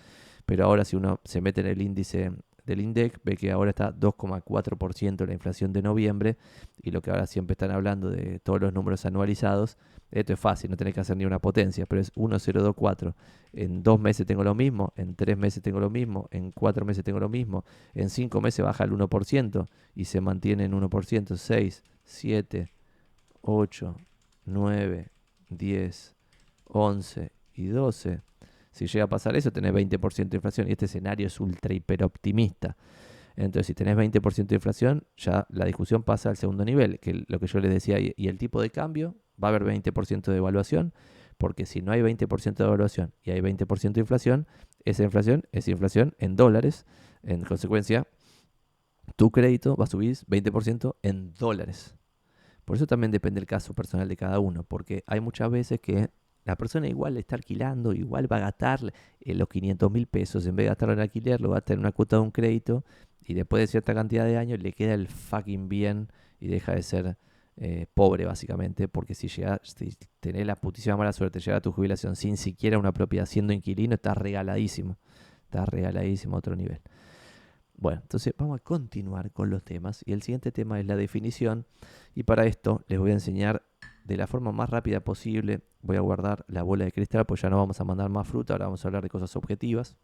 Pero ahora si uno se mete en el índice del INDEC, ve que ahora está 2,4% la inflación de noviembre, y lo que ahora siempre están hablando de todos los números anualizados, esto es fácil, no tenés que hacer ni una potencia, pero es 1,024. En 2 meses tengo lo mismo, en 3 meses tengo lo mismo, en 4 meses tengo lo mismo, en 5 meses baja el 1% y se mantiene en 1%, 6, 7, 8, 9, 10, 11 y 12. Si llega a pasar eso, tenés 20% de inflación. Y este escenario es ultra hiper optimista. Entonces, si tenés 20% de inflación, ya la discusión pasa al segundo nivel, que lo que yo les decía, y el tipo de cambio, va a haber 20% de evaluación, porque si no hay 20% de evaluación y hay 20% de inflación, esa inflación es inflación en dólares. En consecuencia, tu crédito va a subir 20% en dólares. Por eso también depende el caso personal de cada uno, porque hay muchas veces que la persona igual le está alquilando, igual va a gastar los 500.000 pesos, en vez de gastarlo en alquiler, lo gasta en una cuota de un crédito, y después de cierta cantidad de años le queda el fucking bien y deja de ser pobre, básicamente, porque si tenés la putísima mala suerte de llegar a tu jubilación sin siquiera una propiedad siendo inquilino, estás regaladísimo a otro nivel. Bueno, entonces vamos a continuar con los temas, y el siguiente tema es la definición, y para esto les voy a enseñar de la forma más rápida posible. Voy a guardar la bola de cristal, pues ya no vamos a mandar más fruta, ahora vamos a hablar de cosas objetivas.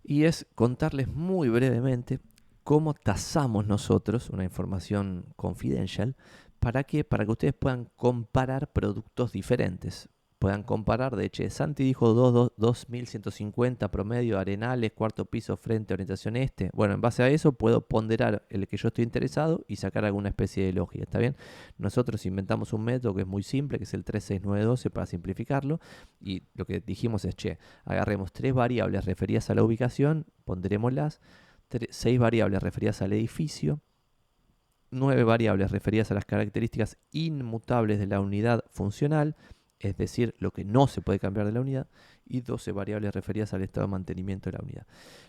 Y es contarles muy brevemente cómo tasamos nosotros una información confidencial. ¿Para qué? Para que ustedes puedan comparar productos diferentes. Puedan comparar, de hecho, Santi dijo 2.150 promedio, Arenales, cuarto piso, frente, orientación este. Bueno, en base a eso puedo ponderar el que yo estoy interesado y sacar alguna especie de lógica, ¿está bien? Nosotros inventamos un método que es muy simple, que es el 36912 para simplificarlo, y lo que dijimos es, agarremos 3 variables referidas a la ubicación, ponderémoslas, 6 variables referidas al edificio, 9 variables referidas a las características inmutables de la unidad funcional, es decir, lo que no se puede cambiar de la unidad, y 12 variables referidas al estado de mantenimiento de la unidad.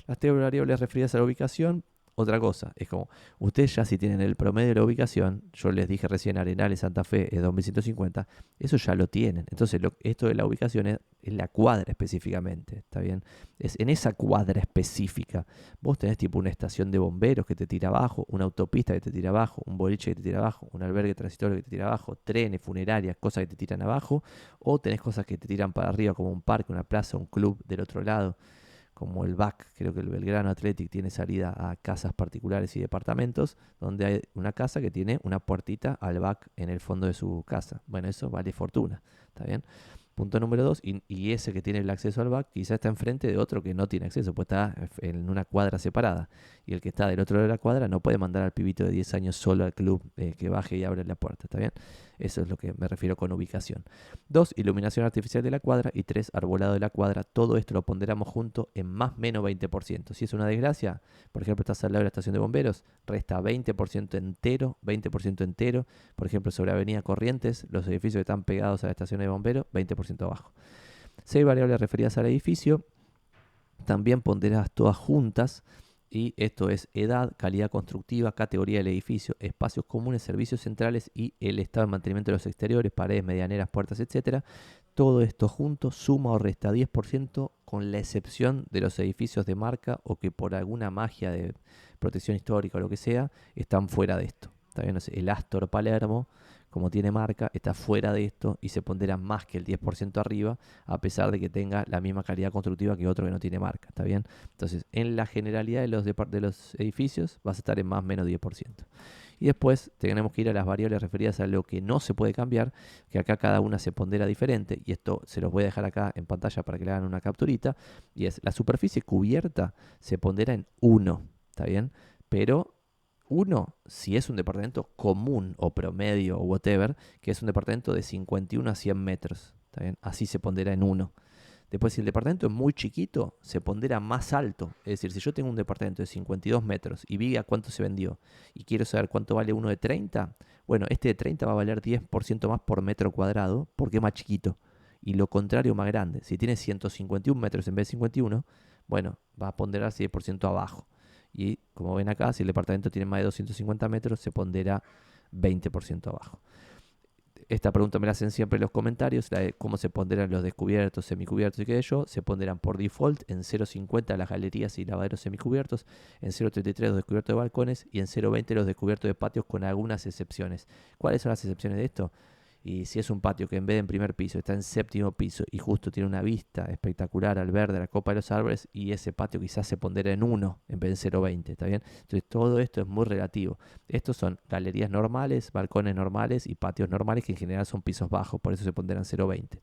Las 3 variables referidas a la ubicación, otra cosa, es como, ustedes ya si tienen el promedio de la ubicación, yo les dije recién Arenales, Santa Fe, es 2150, eso ya lo tienen. Entonces, esto de la ubicación es la cuadra específicamente, ¿está bien? Es en esa cuadra específica. Vos tenés tipo una estación de bomberos que te tira abajo, una autopista que te tira abajo, un boliche que te tira abajo, un albergue transitorio que te tira abajo, trenes, funerarias, cosas que te tiran abajo, o tenés cosas que te tiran para arriba como un parque, una plaza, un club del otro lado, como el BAC, creo que el Belgrano Athletic tiene salida a casas particulares y departamentos, donde hay una casa que tiene una puertita al BAC en el fondo de su casa. Bueno, eso vale fortuna, ¿está bien? Punto número 2, y ese que tiene el acceso al BAC quizá está enfrente de otro que no tiene acceso, pues está en una cuadra separada. Y el que está del otro lado de la cuadra no puede mandar al pibito de 10 años solo al club que baje y abre la puerta, ¿está bien? Eso es lo que me refiero con ubicación. 2, iluminación artificial de la cuadra. Y 3, arbolado de la cuadra. Todo esto lo ponderamos junto en más menos 20%. Si es una desgracia, por ejemplo, estás al lado de la estación de bomberos, resta 20% entero, 20% entero. Por ejemplo, sobre Avenida Corrientes, los edificios que están pegados a la estación de bomberos, 20% abajo. 6 variables referidas al edificio. También ponderás todas juntas. Y esto es edad, calidad constructiva, categoría del edificio, espacios comunes, servicios centrales y el estado de mantenimiento de los exteriores, paredes, medianeras, puertas, etcétera. Todo esto junto suma o resta 10% con la excepción de los edificios de marca o que por alguna magia de protección histórica o lo que sea están fuera de esto. ¿Está bien? No sé, el Astor Palermo, como tiene marca, está fuera de esto y se pondera más que el 10% arriba, a pesar de que tenga la misma calidad constructiva que otro que no tiene marca. ¿Está bien? Entonces, en la generalidad de los edificios vas a estar en más o menos 10%. Y después tenemos que ir a las variables referidas a lo que no se puede cambiar, que acá cada una se pondera diferente, y esto se los voy a dejar acá en pantalla para que le hagan una capturita, y es la superficie cubierta se pondera en 1, ¿está bien? Pero 1, si es un departamento común o promedio o whatever, que es un departamento de 51 a 100 metros, ¿está bien? Así se pondera en 1. Después, si el departamento es muy chiquito, se pondera más alto. Es decir, si yo tengo un departamento de 52 metros y vi a cuánto se vendió y quiero saber cuánto vale uno de 30, bueno, este de 30 va a valer 10% más por metro cuadrado porque es más chiquito. Y lo contrario, más grande. Si tiene 151 metros en vez de 51, bueno, va a ponderarse 10% abajo. Y como ven acá, si el departamento tiene más de 250 metros, se pondera 20% abajo. Esta pregunta me la hacen siempre en los comentarios, la de cómo se ponderan los descubiertos, semicubiertos y qué sé yo. Se ponderan por default en 0,50 las galerías y lavaderos semicubiertos, en 0,33 los descubiertos de balcones y en 0,20 los descubiertos de patios con algunas excepciones. ¿Cuáles son las excepciones de esto? Y si es un patio que en vez de en primer piso está en séptimo piso y justo tiene una vista espectacular al ver de la copa de los árboles, y ese patio quizás se pondera en 1 en vez de 0,20, ¿está bien? Entonces todo esto es muy relativo. Estos son galerías normales, balcones normales y patios normales que en general son pisos bajos, por eso se ponderan 0,20.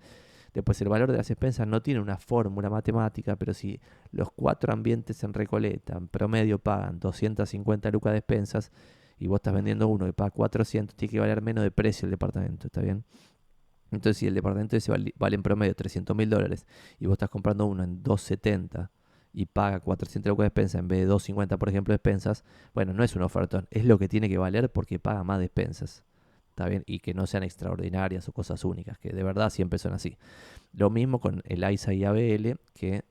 Después el valor de las expensas no tiene una fórmula matemática, pero si los 4 ambientes en Recoleta en promedio pagan 250 lucas de expensas, y vos estás vendiendo uno que paga 400, tiene que valer menos de precio el departamento, ¿está bien? Entonces, si el departamento ese vale en promedio $300.000 y vos estás comprando uno en 270 y paga 400 lucas de despensa en vez de 250, por ejemplo, de despensas, bueno, no es un ofertón, es lo que tiene que valer porque paga más despensas, ¿está bien? Y que no sean extraordinarias o cosas únicas, que de verdad siempre son así. Lo mismo con el AISA y ABL, que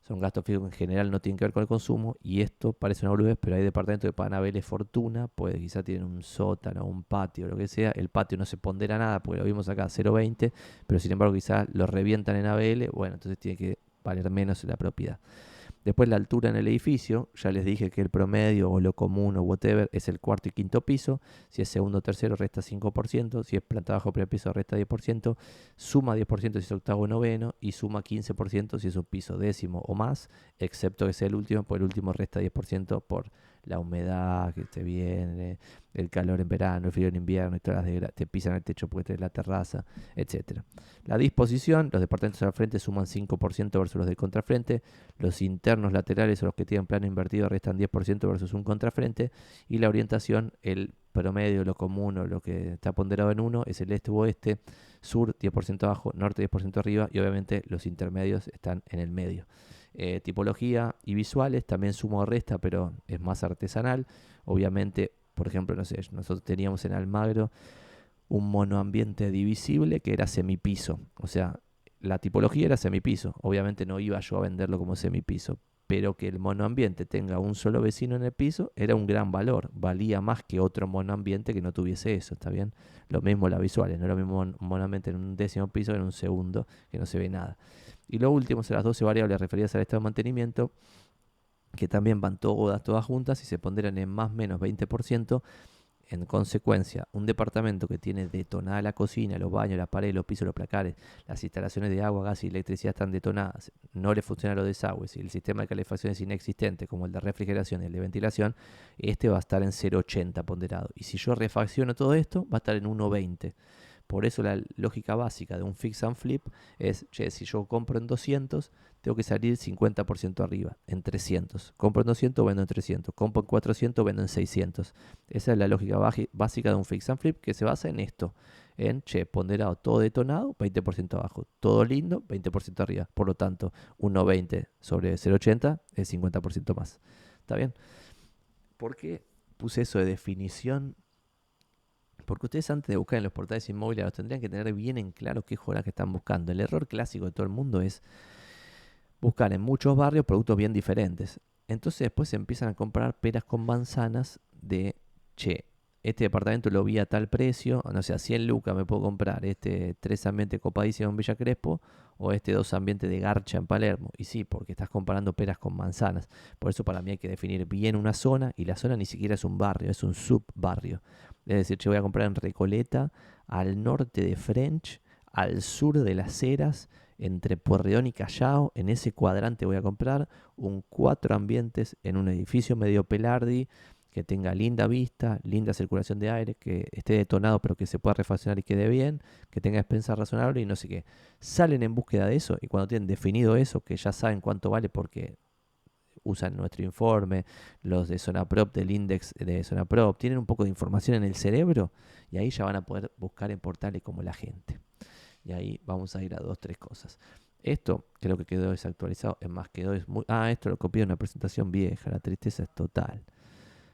son gastos fijos que en general no tienen que ver con el consumo, y esto parece una boludez, pero hay departamentos que pagan ABL fortuna, pues quizá tienen un sótano, un patio, lo que sea. El patio no se pondera nada, porque lo vimos acá, 0,20, pero sin embargo quizá lo revientan en ABL, bueno, entonces tiene que valer menos la propiedad. Después la altura en el edificio, ya les dije que el promedio o lo común o whatever es el cuarto y quinto piso. Si es segundo o tercero resta 5%, si es planta bajo o primer piso resta 10%, suma 10% si es octavo o noveno y suma 15% si es un piso décimo o más, excepto que sea el último, porque el último resta 10% por la humedad que te viene, el calor en verano, el frío en invierno, y todas te pisan el techo porque tenés la terraza, etc. La disposición, los departamentos al frente suman 5% versus los del contrafrente, los internos laterales o los que tienen plano invertido restan 10% versus un contrafrente, y la orientación, el promedio, lo común o lo que está ponderado en uno es el este u oeste, sur 10% abajo, norte 10% arriba, y obviamente los intermedios están en el medio. Tipología y visuales, también suma o resta, pero es más artesanal. Obviamente, por ejemplo, no sé, nosotros teníamos en Almagro un monoambiente divisible que era semipiso. O sea, la tipología era semipiso. Obviamente no iba yo a venderlo como semipiso, pero que el monoambiente tenga un solo vecino en el piso era un gran valor. Valía más que otro monoambiente que no tuviese eso, ¿está bien? Lo mismo las visuales, no es lo mismo un monoambiente en un décimo piso que en un segundo, que no se ve nada. Y lo último son las 12 variables referidas al estado de mantenimiento, que también van todas juntas y se ponderan en más o menos 20%. En consecuencia, un departamento que tiene detonada la cocina, los baños, las paredes, los pisos, los placares, las instalaciones de agua, gas y electricidad están detonadas, no le funcionan los desagües y el sistema de calefacción es inexistente, como el de refrigeración y el de ventilación, este va a estar en 0,80 ponderado. Y si yo refacciono todo esto, va a estar en 1,20. Por eso la lógica básica de un fix and flip es, che, si yo compro en 200, tengo que salir 50% arriba, en 300. Compro en 200, vendo en 300. Compro en 400, vendo en 600. Esa es la lógica básica de un fix and flip que se basa en esto. En, che, ponderado, todo detonado, 20% abajo. Todo lindo, 20% arriba. Por lo tanto, 1.20 sobre 0.80 es 50% más. ¿Está bien? ¿Por qué puse eso de definición? Porque ustedes antes de buscar en los portales inmobiliarios tendrían que tener bien en claro qué joras que están buscando. El error clásico de todo el mundo es buscar en muchos barrios productos bien diferentes. Entonces después se empiezan a comparar peras con manzanas de, che, este departamento lo vi a tal precio, no sé, a 100 lucas me puedo comprar este 3 ambiente copadísimo en Villa Crespo o este 2 ambiente de Garcha en Palermo. Y sí, porque estás comparando peras con manzanas. Por eso para mí hay que definir bien una zona, y la zona ni siquiera es un barrio, es un subbarrio. Es decir, che, voy a comprar en Recoleta, al norte de French, al sur de Las Heras, entre Pueyrredón y Callao. En ese cuadrante voy a comprar un 4 ambientes en un edificio medio Pelardi, que tenga linda vista, linda circulación de aire, que esté detonado pero que se pueda refaccionar y quede bien, que tenga despensa razonable y no sé qué. Salen en búsqueda de eso, y cuando tienen definido eso, que ya saben cuánto vale porque usan nuestro informe, los de Zonaprop, del index de Zonaprop, tienen un poco de información en el cerebro, y ahí ya van a poder buscar en portales como la gente. Y ahí vamos a ir a 2, 3 cosas. Esto creo que quedó desactualizado. Es más, quedó muy... esto lo copié de una presentación vieja. La tristeza es total.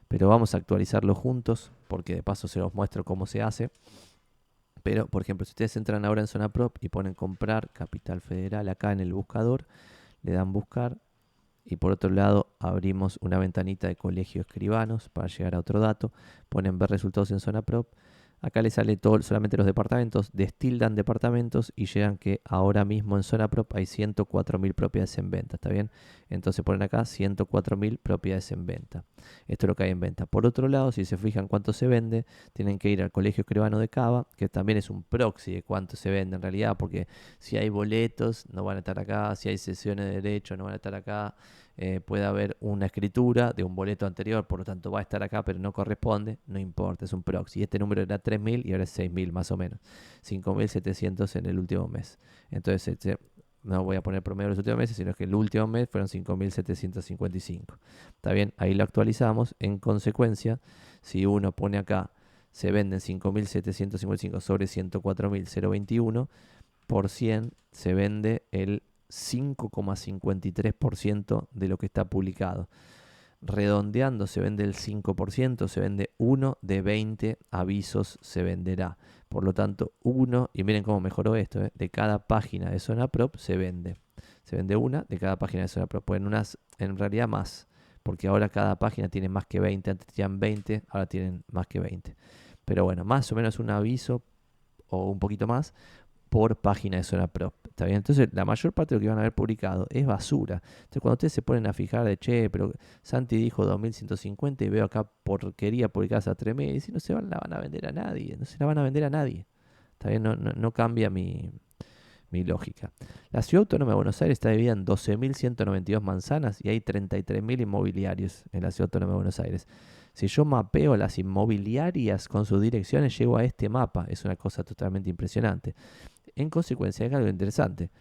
Pero vamos a actualizarlo juntos, porque de paso se los muestro cómo se hace. Pero, por ejemplo, si ustedes entran ahora en Zonaprop y ponen comprar Capital Federal acá en el buscador, le dan buscar, y por otro lado abrimos una ventanita de Colegio Escribanos para llegar a otro dato. Ponen ver resultados en Zonaprop. Acá les sale todo, solamente los departamentos, destildan departamentos y llegan que ahora mismo en Zonaprop hay 104.000 propiedades en venta, ¿está bien? Entonces ponen acá 104.000 propiedades en venta. Esto es lo que hay en venta. Por otro lado, si se fijan cuánto se vende, tienen que ir al Colegio Escribano de Cava, que también es un proxy de cuánto se vende en realidad, porque si hay boletos no van a estar acá, si hay sesiones de derecho no van a estar acá. Puede haber una escritura de un boleto anterior, por lo tanto va a estar acá, pero no corresponde, no importa, es un proxy. Este número era 3.000 y ahora es 6.000 más o menos. 5.700 en el último mes. Entonces, no voy a poner promedio de los últimos meses, sino que el último mes fueron 5.755. ¿Está bien? Ahí lo actualizamos. En consecuencia, si uno pone acá, se venden 5.755 sobre 104.021, por 100 se vende el 5,53% de lo que está publicado. Redondeando se vende el 5%, se vende 1 de 20 avisos se venderá. Por lo tanto, uno, y miren cómo mejoró esto, de cada página de Zonaprop se vende. Se vende una de cada página de Zonaprop. Pueden unas, en realidad más, porque ahora cada página tiene más que 20. Antes tenían 20, ahora tienen más que 20. Pero bueno, más o menos un aviso o un poquito más por página de Zonaprop. ¿Está bien? Entonces, la mayor parte de lo que van a haber publicado es basura. Entonces, cuando ustedes se ponen a fijar de, che, pero Santi dijo 2.150 y veo acá porquería publicadas a 3.000, y si no se la van a vender a nadie, no se la van a vender a nadie. ¿Está bien? No cambia mi lógica. La ciudad autónoma de Buenos Aires está dividida en 12.192 manzanas y hay 33.000 inmobiliarios en la ciudad autónoma de Buenos Aires. Si yo mapeo las inmobiliarias con sus direcciones, llego a este mapa. Es una cosa totalmente impresionante. En consecuencia, hay algo interesante.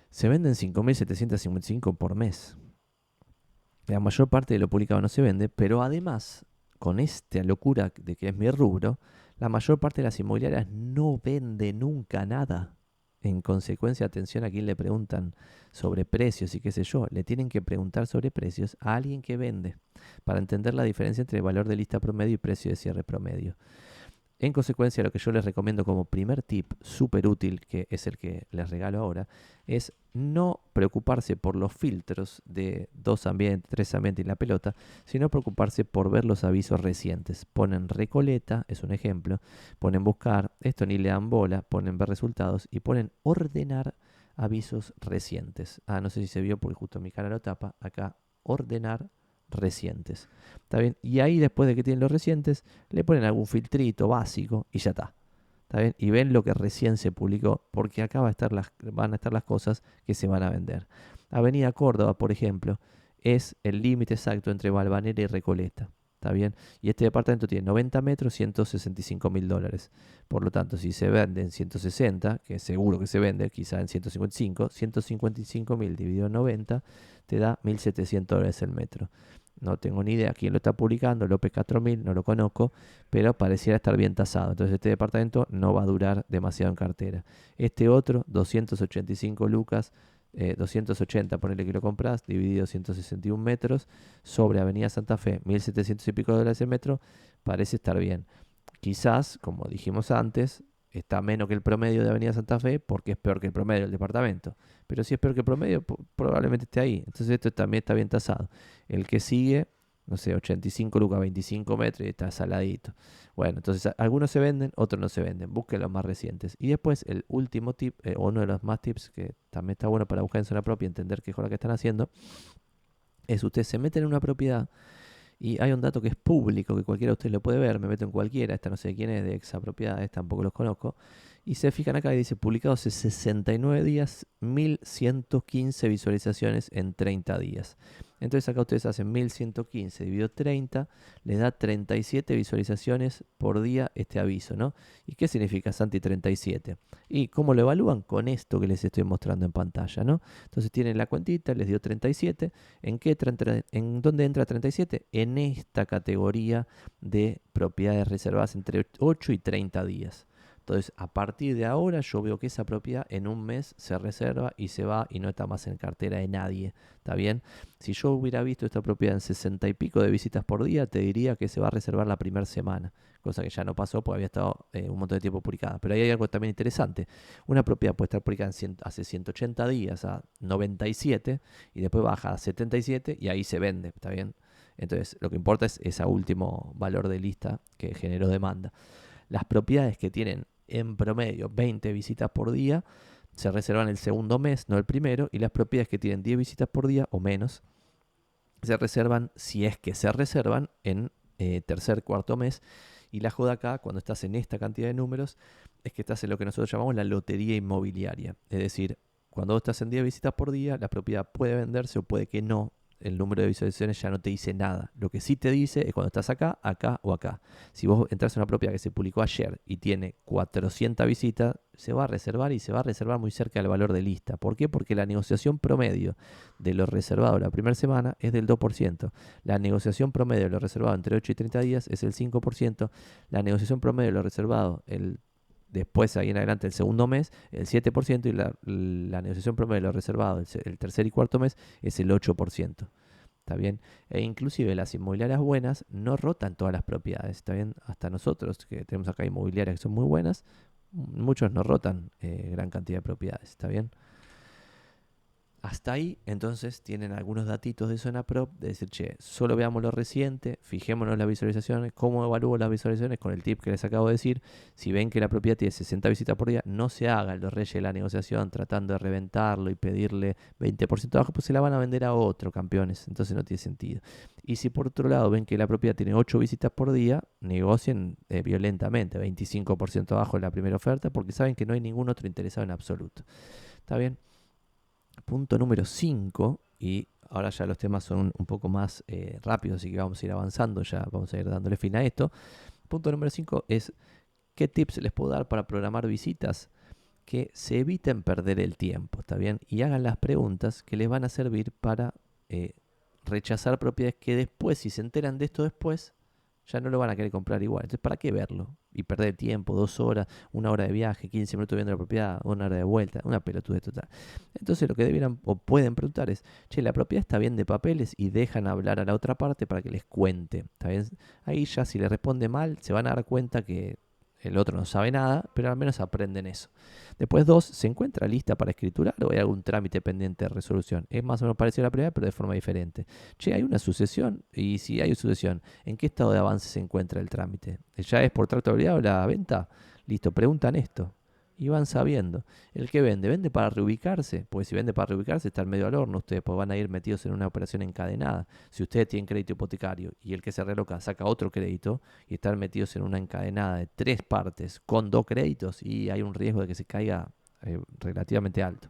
Se venden 5.755 por mes. La mayor parte de lo publicado no se vende, pero además, con esta locura de que es mi rubro, la mayor parte de las inmobiliarias no vende nunca nada. En consecuencia, atención a quien le preguntan sobre precios y qué sé yo. Le tienen que preguntar sobre precios a alguien que vende para entender la diferencia entre el valor de lista promedio y precio de cierre promedio. En consecuencia, lo que yo les recomiendo como primer tip súper útil, que es el que les regalo ahora, es no preocuparse por los filtros de 2 ambientes, 3 ambientes y la pelota, sino preocuparse por ver los avisos recientes. Ponen Recoleta, es un ejemplo, ponen buscar, esto ni le dan bola, ponen ver resultados y ponen ordenar avisos recientes. No sé si se vio porque justo mi cara lo tapa, acá ordenar recientes. ¿Está bien? Y ahí después de que tienen los recientes, le ponen algún filtrito básico y ya está. ¿Está bien? Y ven lo que recién se publicó, porque acá van a estar las cosas que se van a vender. Avenida Córdoba, por ejemplo, es el límite exacto entre Valvanera y Recoleta. ¿está bien? Y este departamento tiene 90 metros, $165.000. Por lo tanto, si se vende en 160, que seguro que se vende, quizá en 155.000 dividido en 90, te da $1.700 el metro. No tengo ni idea quién lo está publicando, López 4000, no lo conozco, pero pareciera estar bien tasado. Entonces este departamento no va a durar demasiado en cartera. Este otro, 285 lucas, 280, ponele que lo compras, dividido 161 metros, sobre Avenida Santa Fe, 1.700 y pico dólares el metro, parece estar bien. Quizás, como dijimos antes, está menos que el promedio de Avenida Santa Fe porque es peor que el promedio del departamento. Pero si es peor que el promedio, probablemente esté ahí. Entonces esto también está bien tasado. El que sigue, no sé, 85 lucas, 25 metros y está saladito. Bueno, entonces algunos se venden, otros no se venden. Busquen los más recientes. Y después el último tip, uno de los más tips que también está bueno para buscar en zona propia y entender qué es lo que están haciendo, es ustedes se meten en una propiedad y hay un dato que es público, que cualquiera de ustedes lo puede ver, me meto en cualquiera, esta no sé quién es, de Exapropiedades, tampoco los conozco, y se fijan acá y dice, publicado hace 69 días, 1115 visualizaciones en 30 días. Entonces acá ustedes hacen 1115 dividido 30, les da 37 visualizaciones por día este aviso, ¿no? ¿Y qué significa Santi 37? ¿Y cómo lo evalúan? Con esto que les estoy mostrando en pantalla, ¿no? Entonces tienen la cuentita, les dio 37. ¿En dónde entra 37? En esta categoría de propiedades reservadas entre 8 y 30 días. Entonces, a partir de ahora yo veo que esa propiedad en un mes se reserva y se va y no está más en cartera de nadie. ¿Está bien? Si yo hubiera visto esta propiedad en 60 y pico de visitas por día, te diría que se va a reservar la primera semana. Cosa que ya no pasó porque había estado un montón de tiempo publicada. Pero ahí hay algo también interesante. Una propiedad puede estar publicada hace 180 días a 97 y después baja a 77 y ahí se vende. ¿Está bien? Entonces, lo que importa es ese último valor de lista que generó demanda. Las propiedades que tienen en promedio 20 visitas por día se reservan el segundo mes, no el primero, y las propiedades que tienen 10 visitas por día o menos se reservan, si es que se reservan, en tercer, cuarto mes. Y la joda acá, cuando estás en esta cantidad de números, es que estás en lo que nosotros llamamos la lotería inmobiliaria. Es decir, cuando vos estás en 10 visitas por día, la propiedad puede venderse o puede que no. El número de visualizaciones ya no te dice nada. Lo que sí te dice es cuando estás acá, acá o acá. Si vos entras a una propiedad que se publicó ayer y tiene 400 visitas, se va a reservar y se va a reservar muy cerca del valor de lista. ¿Por qué? Porque la negociación promedio de lo reservado la primera semana es del 2%. La negociación promedio de lo reservado entre 8 y 30 días es el 5%. La negociación promedio de lo reservado después, ahí en adelante, el segundo mes, el 7%, y la negociación promedio de lo reservado el tercer y cuarto mes es el 8%. ¿Está bien? E inclusive las inmobiliarias buenas no rotan todas las propiedades. ¿Está bien? Hasta nosotros, que tenemos acá inmobiliarias que son muy buenas, muchos no rotan gran cantidad de propiedades. ¿Está bien? Hasta ahí, entonces, tienen algunos datitos de zona prop, de decir, che, solo veamos lo reciente, fijémonos las visualizaciones, cómo evalúo las visualizaciones con el tip que les acabo de decir. Si ven que la propiedad tiene 60 visitas por día, no se hagan los reyes de la negociación tratando de reventarlo y pedirle 20% abajo, pues se la van a vender a otro, campeones, entonces no tiene sentido. Y si por otro lado ven que la propiedad tiene 8 visitas por día, negocien violentamente, 25% abajo de la primera oferta, porque saben que no hay ningún otro interesado en absoluto. ¿Está bien? Punto número 5, y ahora ya los temas son un poco más rápidos, así que vamos a ir avanzando, ya vamos a ir dándole fin a esto. Punto número 5 es, ¿qué tips les puedo dar para programar visitas? Que se eviten perder el tiempo, ¿está bien? Y hagan las preguntas que les van a servir para rechazar propiedades que después, si se enteran de esto después, ya no lo van a querer comprar igual. Entonces, ¿para qué verlo? Y perder tiempo, 2 horas, 1 hora de viaje, 15 minutos viendo la propiedad, 1 hora de vuelta, una pelotudez total. Entonces, lo que debieran o pueden preguntar es, che, la propiedad está bien de papeles, y dejan hablar a la otra parte para que les cuente. ¿Está bien? Ahí ya si le responde mal, se van a dar cuenta que el otro no sabe nada, pero al menos aprenden eso. Después 2, ¿se encuentra lista para escriturar o hay algún trámite pendiente de resolución? Es más o menos parecido a la primera, pero de forma diferente. Che, ¿hay una sucesión? Y si hay sucesión, ¿en qué estado de avance se encuentra el trámite? ¿Ya es por trato de habilidad o la venta? Listo, preguntan esto. Y van sabiendo. El que vende para reubicarse, porque si vende para reubicarse están medio al horno ustedes, pues van a ir metidos en una operación encadenada. Si ustedes tienen crédito hipotecario y el que se reloca saca otro crédito y están metidos en una encadenada de 3 partes con 2 créditos, y hay un riesgo de que se caiga relativamente alto.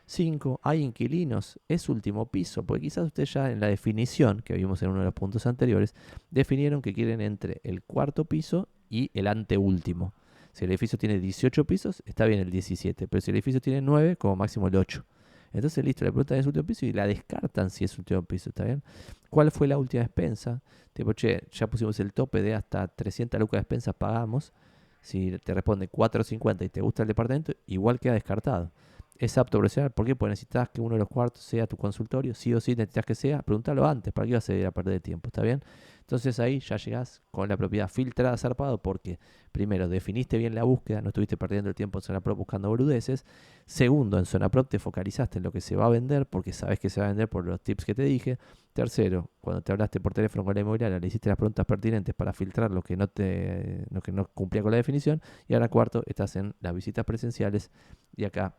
5. ¿Hay inquilinos? ¿Es último piso? Porque quizás ustedes ya en la definición que vimos en uno de los puntos anteriores, definieron que quieren entre el cuarto piso y el anteúltimo. Si el edificio tiene 18 pisos, está bien el 17, pero si el edificio tiene 9, como máximo el 8. Entonces, listo, le preguntan si es último piso y la descartan si es último piso, ¿está bien? ¿Cuál fue la última despensa? Tipo, che, ya pusimos el tope de hasta 300 lucas de despensas, pagamos. Si te responde 4.50 y te gusta el departamento, igual queda descartado. Es apto profesional. ¿Por qué? Porque necesitas que uno de los cuartos sea tu consultorio. Sí o sí necesitas que sea. Pregúntalo antes. ¿Para qué vas a ir a perder tiempo? ¿Está bien? Entonces ahí ya llegás con la propiedad filtrada, zarpado, porque primero definiste bien la búsqueda, no estuviste perdiendo el tiempo en Zona Prop buscando boludeces. Segundo, en Zona Prop te focalizaste en lo que se va a vender, porque sabes que se va a vender por los tips que te dije. Tercero, cuando te hablaste por teléfono con la inmobiliaria, le hiciste las preguntas pertinentes para filtrar lo que no cumplía con la definición. Y ahora cuarto, estás en las visitas presenciales. Y acá,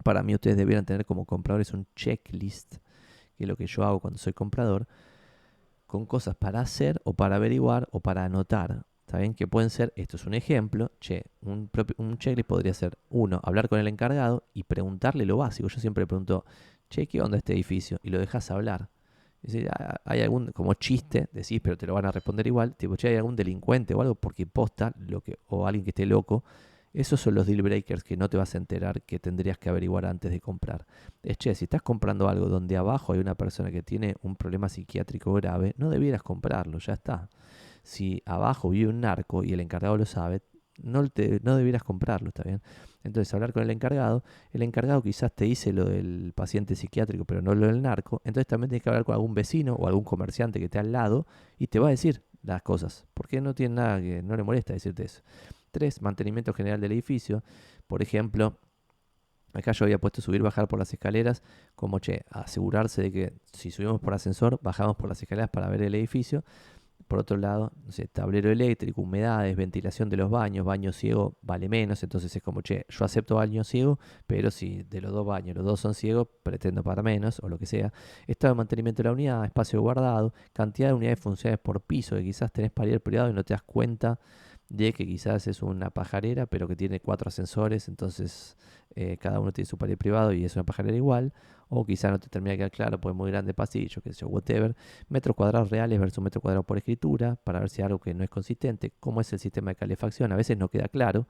para mí, ustedes debieran tener como compradores un checklist, que es lo que yo hago cuando soy comprador, con cosas para hacer o para averiguar o para anotar. ¿Está bien? Que pueden ser, esto es un ejemplo, un checklist podría ser, uno, hablar con el encargado y preguntarle lo básico. Yo siempre pregunto, che, ¿qué onda este edificio? Y lo dejas hablar. Es decir, hay algún, como chiste, decís, pero te lo van a responder igual, tipo, che, hay algún delincuente o algo, porque posta, o alguien que esté loco. Esos son los deal breakers que no te vas a enterar, que tendrías que averiguar antes de comprar. Es, che, si estás comprando algo donde abajo hay una persona que tiene un problema psiquiátrico grave, no debieras comprarlo, ya está. Si abajo vive un narco y el encargado lo sabe, no debieras comprarlo, ¿está bien? Entonces, hablar con el encargado quizás te dice lo del paciente psiquiátrico, pero no lo del narco, entonces también tienes que hablar con algún vecino o algún comerciante que esté al lado y te va a decir las cosas, porque no tiene nada que, no le molesta decirte eso. 3. Mantenimiento general del edificio. Por ejemplo, acá yo había puesto subir, bajar por las escaleras, como, che, asegurarse de que si subimos por ascensor, bajamos por las escaleras para ver el edificio. Por otro lado, no sé, tablero eléctrico, humedades, ventilación de los baños, baño ciego vale menos, entonces es como, che, yo acepto baño ciego, pero si de los dos baños los dos son ciegos, pretendo pagar menos o lo que sea. Estado de mantenimiento de la unidad, espacio guardado, cantidad de unidades funcionales por piso, que quizás tenés para ir privado y no te das cuenta de que quizás es una pajarera, pero que tiene 4 ascensores, entonces cada uno tiene su palier privado y es una pajarera igual, o quizás no te termina de quedar claro, pues es muy grande pasillo, qué sé yo, whatever. Metros cuadrados reales versus metro cuadrado por escritura, para ver si hay algo que no es consistente, cómo es el sistema de calefacción, a veces no queda claro,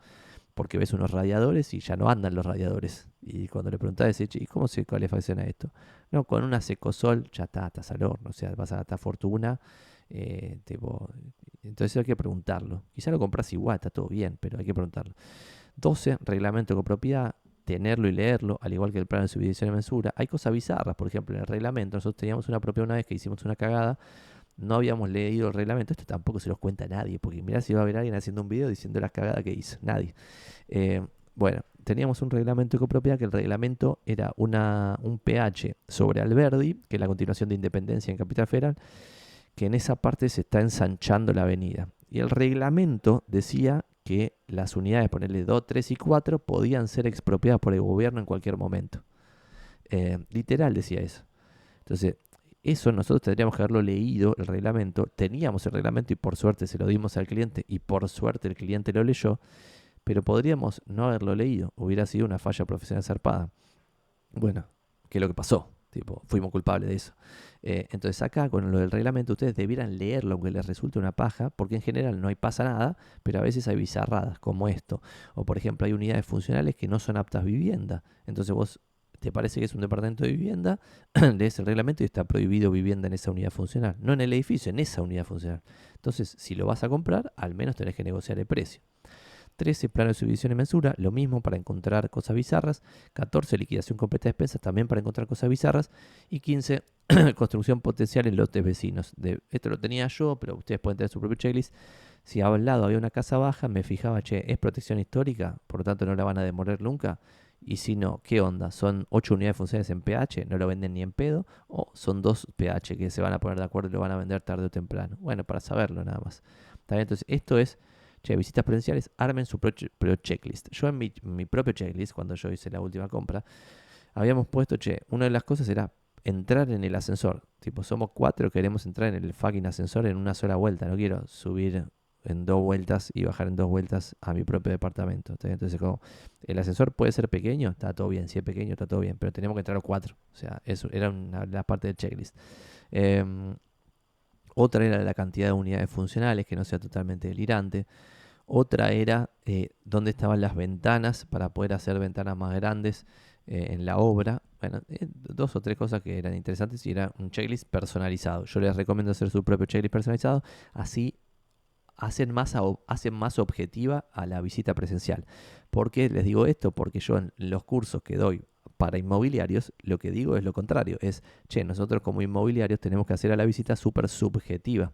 porque ves unos radiadores y ya no andan los radiadores. Y cuando le preguntás, decís, ¿y cómo se calefacciona esto? No, con una secosol ya está, estás al horno, o sea, vas a gastar fortuna. Tipo, entonces hay que preguntarlo. Quizá lo compras igual, está todo bien, pero hay que preguntarlo. 12. Reglamento de copropiedad. Tenerlo y leerlo, al igual que el plano de subdivisión y mensura. Hay cosas bizarras, por ejemplo, en el reglamento. Nosotros teníamos una propiedad una vez que hicimos una cagada. No habíamos leído el reglamento. Esto tampoco se los cuenta a nadie, porque mirá si va a haber alguien haciendo un video diciendo las cagadas que hizo. Nadie. Bueno, teníamos un reglamento de copropiedad, que el reglamento era un PH sobre Alberdi, que es la continuación de Independencia en Capital Federal, que en esa parte se está ensanchando la avenida. Y el reglamento decía que las unidades, ponerle 2, 3 y 4, podían ser expropiadas por el gobierno en cualquier momento. Literal decía eso. Entonces, eso nosotros tendríamos que haberlo leído, el reglamento. Teníamos el reglamento y por suerte se lo dimos al cliente y por suerte el cliente lo leyó, pero podríamos no haberlo leído. Hubiera sido una falla profesional zarpada. Bueno, ¿qué es lo que pasó? Tipo, fuimos culpables de eso. Entonces acá, con lo del reglamento, ustedes debieran leerlo, aunque les resulte una paja, porque en general no pasa nada, pero a veces hay bizarradas como esto. O por ejemplo, hay unidades funcionales que no son aptas vivienda. Entonces vos te parece que es un departamento de vivienda, lees el reglamento y está prohibido vivienda en esa unidad funcional. No en el edificio, en esa unidad funcional. Entonces, si lo vas a comprar, al menos tenés que negociar el precio. 13. Plano de subdivisión y mensura, lo mismo para encontrar cosas bizarras. 14. Liquidación completa de despensas, también para encontrar cosas bizarras. Y 15. Construcción potencial en lotes vecinos. Esto lo tenía yo, pero ustedes pueden tener su propio checklist. Si al lado había una casa baja, me fijaba, che, es protección histórica, por lo tanto no la van a demoler nunca. Y si no, ¿qué onda? ¿Son 8 unidades funcionales en PH? ¿No lo venden ni en pedo? ¿O son 2 PH que se van a poner de acuerdo y lo van a vender tarde o temprano? Bueno, para saberlo nada más. ¿Está bien? Entonces, esto es, che, visitas presenciales, armen su propio checklist. Yo en mi propio checklist, cuando yo hice la última compra, habíamos puesto, che, una de las cosas era entrar en el ascensor. Tipo, somos 4, queremos entrar en el fucking ascensor en una sola vuelta. No quiero subir en 2 vueltas y bajar en 2 vueltas a mi propio departamento. Entonces, como el ascensor puede ser pequeño, está todo bien. Si es pequeño, está todo bien. Pero tenemos que entrar a los 4. O sea, eso era la parte del checklist. Em, Otra era la cantidad de unidades funcionales, que no sea totalmente delirante. Otra era dónde estaban las ventanas para poder hacer ventanas más grandes en la obra. Bueno, 2 o 3 cosas que eran interesantes y era un checklist personalizado. Yo les recomiendo hacer su propio checklist personalizado, así hacen más objetiva a la visita presencial. ¿Por qué les digo esto? Porque yo en los cursos que doy para inmobiliarios, lo que digo es lo contrario. Es, che, nosotros como inmobiliarios tenemos que hacer a la visita súper subjetiva.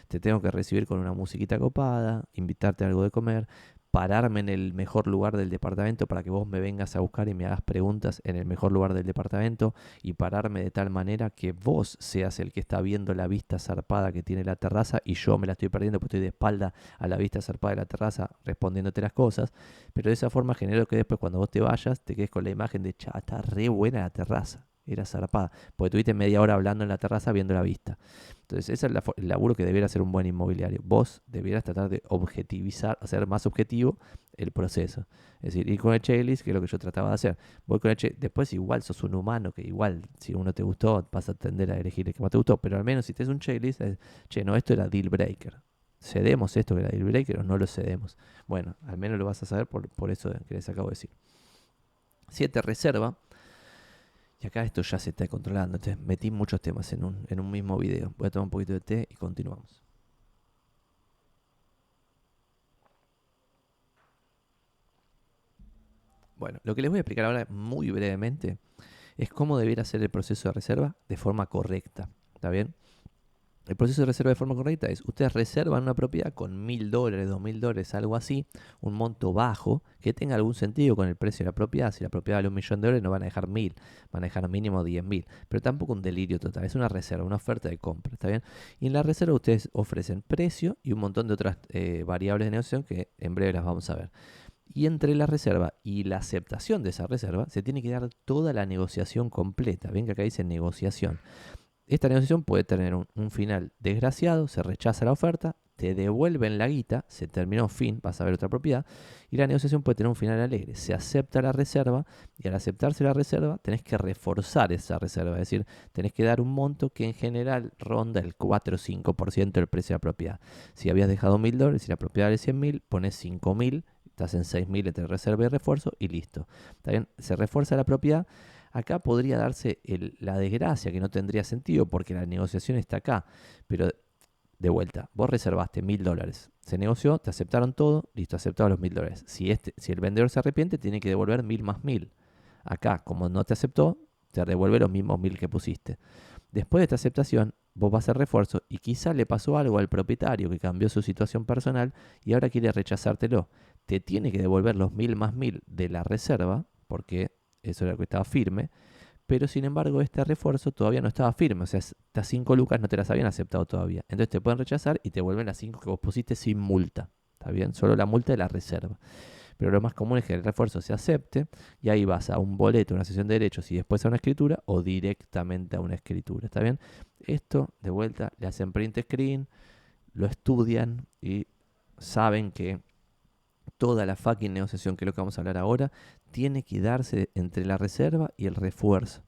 Te tengo que recibir con una musiquita copada, invitarte a algo de comer, pararme en el mejor lugar del departamento para que vos me vengas a buscar y me hagas preguntas en el mejor lugar del departamento y pararme de tal manera que vos seas el que está viendo la vista zarpada que tiene la terraza y yo me la estoy perdiendo porque estoy de espalda a la vista zarpada de la terraza respondiéndote las cosas, pero de esa forma genero que después cuando vos te vayas te quedes con la imagen de, cha, está re buena la terraza. Era zarpada, porque tuviste media hora hablando en la terraza viendo la vista. Entonces, ese es el laburo que debiera hacer un buen inmobiliario. Vos debieras tratar de objetivizar, hacer más objetivo el proceso. Es decir, ir con el checklist, que es lo que yo trataba de hacer. Voy con el checklist. Después, igual sos un humano, que igual, si uno te gustó, vas a tender a elegir el que más te gustó. Pero al menos si tenés un checklist, che, no, esto era deal breaker. ¿Cedemos esto que era deal breaker o no lo cedemos? Bueno, al menos lo vas a saber por eso que les acabo de decir. 7, reserva. Y acá esto ya se está controlando. Entonces metí muchos temas en un mismo video. Voy a tomar un poquito de té y continuamos. Bueno, lo que les voy a explicar ahora muy brevemente es cómo debiera ser el proceso de reserva de forma correcta. ¿Está bien? El proceso de reserva de forma correcta es, ustedes reservan una propiedad con $1.000, $2.000, algo así, un monto bajo que tenga algún sentido con el precio de la propiedad. Si la propiedad vale $1.000.000, no van a dejar 1.000, van a dejar mínimo 10.000, pero tampoco un delirio total, es una reserva, una oferta de compra, ¿está bien? Y en la reserva ustedes ofrecen precio y un montón de otras variables de negociación que en breve las vamos a ver. Y entre la reserva y la aceptación de esa reserva se tiene que dar toda la negociación completa. Ven que acá dice negociación. Esta negociación puede tener un final desgraciado, se rechaza la oferta, te devuelven la guita, se terminó, fin, vas a ver otra propiedad, y la negociación puede tener un final alegre. Se acepta la reserva y al aceptarse la reserva tenés que reforzar esa reserva, es decir, tenés que dar un monto que en general ronda el 4 o 5% del precio de la propiedad. Si habías dejado $1.000 y la propiedad vale 100.000, pones 5.000, estás en 6.000 entre reserva y refuerzo y listo. ¿Está bien? Se refuerza la propiedad. Acá podría darse la desgracia, que no tendría sentido porque la negociación está acá. Pero de vuelta, vos reservaste $1.000. Se negoció, te aceptaron todo, listo, aceptado los $1.000. Si el vendedor se arrepiente, tiene que devolver 1.000 más 1.000. Acá, como no te aceptó, te devuelve los mismos 1.000 que pusiste. Después de esta aceptación, vos vas a hacer refuerzo y quizá le pasó algo al propietario que cambió su situación personal y ahora quiere rechazártelo. Te tiene que devolver los 1.000 más 1.000 de la reserva, porque eso era lo que estaba firme, pero sin embargo este refuerzo todavía no estaba firme, o sea, estas 5 lucas no te las habían aceptado todavía. Entonces te pueden rechazar y te vuelven las 5 que vos pusiste sin multa, ¿está bien? Solo la multa de la reserva. Pero lo más común es que el refuerzo se acepte y ahí vas a un boleto, una sesión de derechos y después a una escritura o directamente a una escritura, ¿está bien? Esto, de vuelta, le hacen print screen, lo estudian y saben que toda la fucking negociación, que es lo que vamos a hablar ahora, tiene que darse entre la reserva y el refuerzo.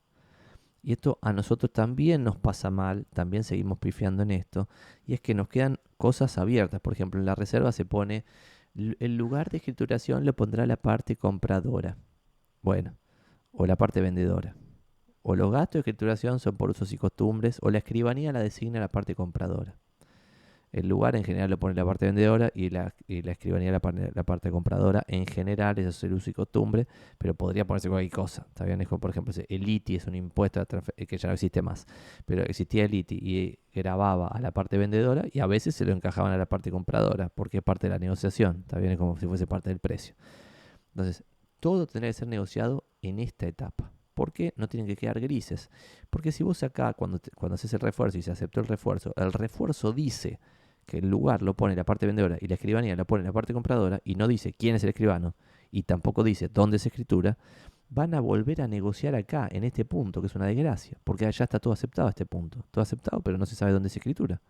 Y esto a nosotros también nos pasa mal, también seguimos pifiando en esto, y es que nos quedan cosas abiertas. Por ejemplo, en la reserva se pone, el lugar de escrituración lo pondrá la parte compradora, bueno, o la parte vendedora. O los gastos de escrituración son por usos y costumbres, o la escribanía la designa la parte compradora. El lugar en general lo pone la parte vendedora y la escribanía la parte compradora. En general, eso es el uso y costumbre, pero podría ponerse cualquier cosa. ¿Está bien? Es como, por ejemplo, el ITI es un impuesto que ya no existe más, pero existía el ITI y grababa a la parte vendedora y a veces se lo encajaban a la parte compradora porque es parte de la negociación. ¿Está bien? Es como si fuese parte del precio. Entonces, todo tendría que ser negociado en esta etapa. ¿Por qué? No tienen que quedar grises. Porque si vos acá, cuando haces el refuerzo y se aceptó el refuerzo dice que el lugar lo pone la parte vendedora y la escribanía lo pone la parte compradora y no dice quién es el escribano y tampoco dice dónde se escritura, van a volver a negociar acá, en este punto, que es una desgracia, porque allá está todo aceptado a este punto. Todo aceptado, pero no se sabe dónde se escritura.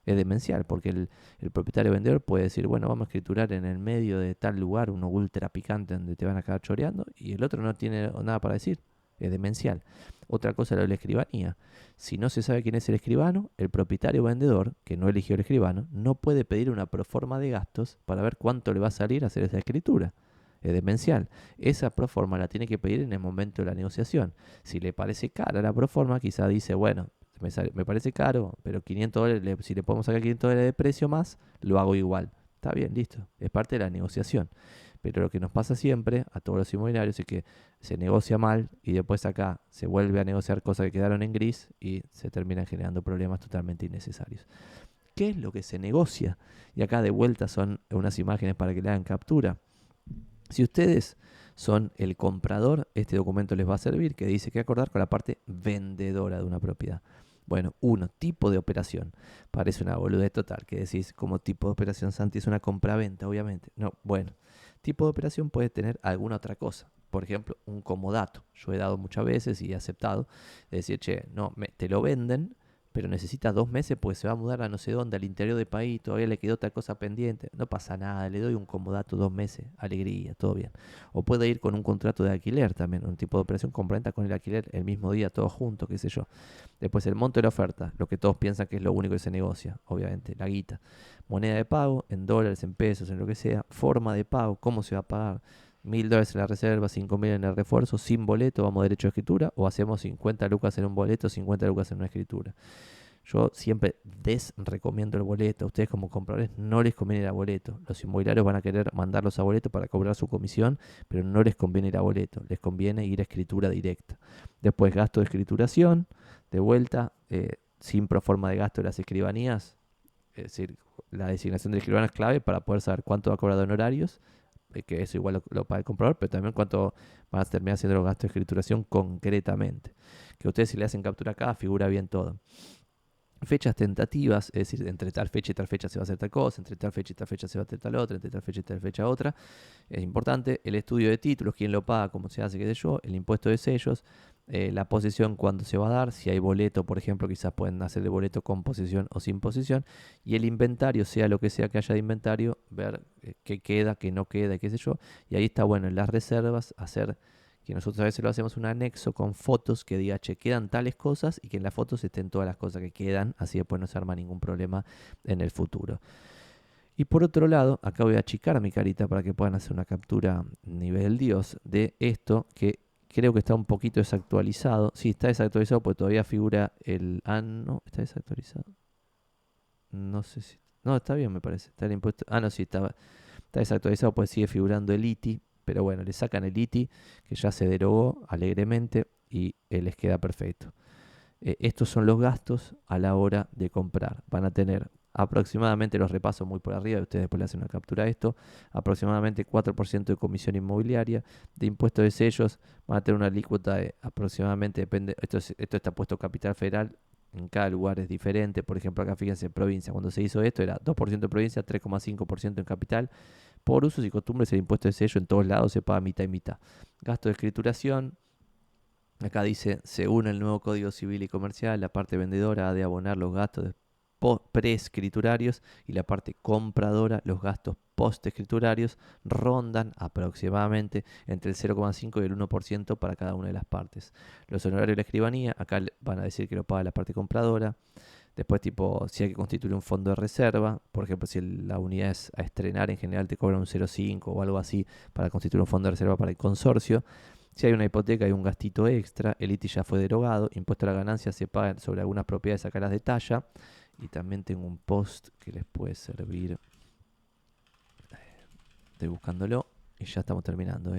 Es demencial, porque el propietario vendedor puede decir, bueno, vamos a escriturar en el medio de tal lugar, uno ultra picante donde te van a quedar choreando, y el otro no tiene nada para decir. Es demencial. Otra cosa es la escribanía. Si no se sabe quién es el escribano, el propietario vendedor, que no eligió el escribano, no puede pedir una proforma de gastos para ver cuánto le va a salir hacer esa escritura. Es demencial. Esa proforma la tiene que pedir en el momento de la negociación. Si le parece cara la proforma, quizá dice, bueno, me parece caro, pero $500, si le podemos sacar $500 de precio más, lo hago igual. Está bien, listo. Es parte de la negociación. Pero lo que nos pasa siempre a todos los inmobiliarios es que se negocia mal y después acá se vuelve a negociar cosas que quedaron en gris y se terminan generando problemas totalmente innecesarios. ¿Qué es lo que se negocia? Y acá de vuelta son unas imágenes para que le hagan captura. Si ustedes son el comprador, este documento les va a servir, que dice que acordar con la parte vendedora de una propiedad. Bueno, uno, tipo de operación. Parece una boludez total, que decís, como tipo de operación, Santi, es una compraventa, obviamente. No, bueno, tipo de operación puede tener alguna otra cosa. Por ejemplo, un comodato. Yo he dado muchas veces y he aceptado. De decir, che, no, te lo venden, pero necesita 2 meses porque se va a mudar a no sé dónde, al interior del país, todavía le quedó otra cosa pendiente. No pasa nada, le doy un comodato 2 meses, alegría, todo bien. O puede ir con un contrato de alquiler también, un tipo de operación compraventa con el alquiler el mismo día, todos juntos, qué sé yo. Después el monto de la oferta, lo que todos piensan que es lo único que se negocia, obviamente, la guita. Moneda de pago, en dólares, en pesos, en lo que sea. Forma de pago, cómo se va a pagar. $1.000 en la reserva, 5.000 en el refuerzo, sin boleto, vamos derecho a escritura, o hacemos 50 lucas en un boleto, 50 lucas en una escritura. Yo siempre desrecomiendo el boleto. A ustedes como compradores no les conviene ir a boleto. Los inmobiliarios van a querer mandarlos a boleto para cobrar su comisión, pero no les conviene ir a boleto. Les conviene ir a escritura directa. Después gasto de escrituración, de vuelta, sin proforma de gasto de las escribanías. Es decir, la designación de escribano es clave para poder saber cuánto va a cobrar de honorarios, que eso igual lo paga el comprador, pero también cuánto van a terminar haciendo los gastos de escrituración concretamente. Que ustedes si le hacen captura acá, figura bien todo. Fechas tentativas, es decir, entre tal fecha y tal fecha se va a hacer tal cosa, entre tal fecha y tal fecha se va a hacer tal otra, entre tal fecha y tal fecha otra. Es importante el estudio de títulos, quién lo paga, cómo se hace, qué sé yo, el impuesto de sellos, la posesión cuándo se va a dar, si hay boleto, por ejemplo, quizás pueden hacer el boleto con posesión o sin posesión, y el inventario, sea lo que sea que haya de inventario, ver qué queda, qué no queda, qué sé yo, y ahí está bueno en las reservas hacer que nosotros a veces lo hacemos un anexo con fotos que diga, che, quedan tales cosas y que en las fotos estén todas las cosas que quedan, así después no se arma ningún problema en el futuro. Y por otro lado, acá voy a achicar mi carita para que puedan hacer una captura nivel Dios de esto que creo que está un poquito desactualizado. Sí, está desactualizado porque todavía figura el... Ah, no, está desactualizado. No sé si... No, está bien me parece. Está el impuesto... Ah, no, sí, está desactualizado porque sigue figurando el ITI. Pero bueno, le sacan el ITI que ya se derogó alegremente y les queda perfecto. Estos son los gastos a la hora de comprar. Van a tener aproximadamente, los repaso muy por arriba, ustedes después le hacen una captura a esto, aproximadamente 4% de comisión inmobiliaria, de impuestos de sellos, van a tener una alícuota de aproximadamente, depende, esto está puesto capital federal, en cada lugar es diferente, por ejemplo acá fíjense provincia, cuando se hizo esto era 2% de provincia, 3,5% en capital, por usos y costumbres el impuesto de sello en todos lados se paga mitad y mitad. Gasto de escrituración, acá dice, según el nuevo Código Civil y Comercial, la parte vendedora ha de abonar los gastos preescriturarios y la parte compradora, los gastos postescriturarios, rondan aproximadamente entre el 0,5 y el 1% para cada una de las partes. Los honorarios de la escribanía, acá van a decir que lo paga la parte compradora. Después, tipo, si hay que constituir un fondo de reserva, por ejemplo, si la unidad es a estrenar, en general te cobran un 0,5 o algo así para constituir un fondo de reserva para el consorcio. Si hay una hipoteca hay un gastito extra, el ITI ya fue derogado, impuesto a la ganancia se paga sobre algunas propiedades, sacarlas de talla. Y también tengo un post que les puede servir. Estoy buscándolo y ya estamos terminando.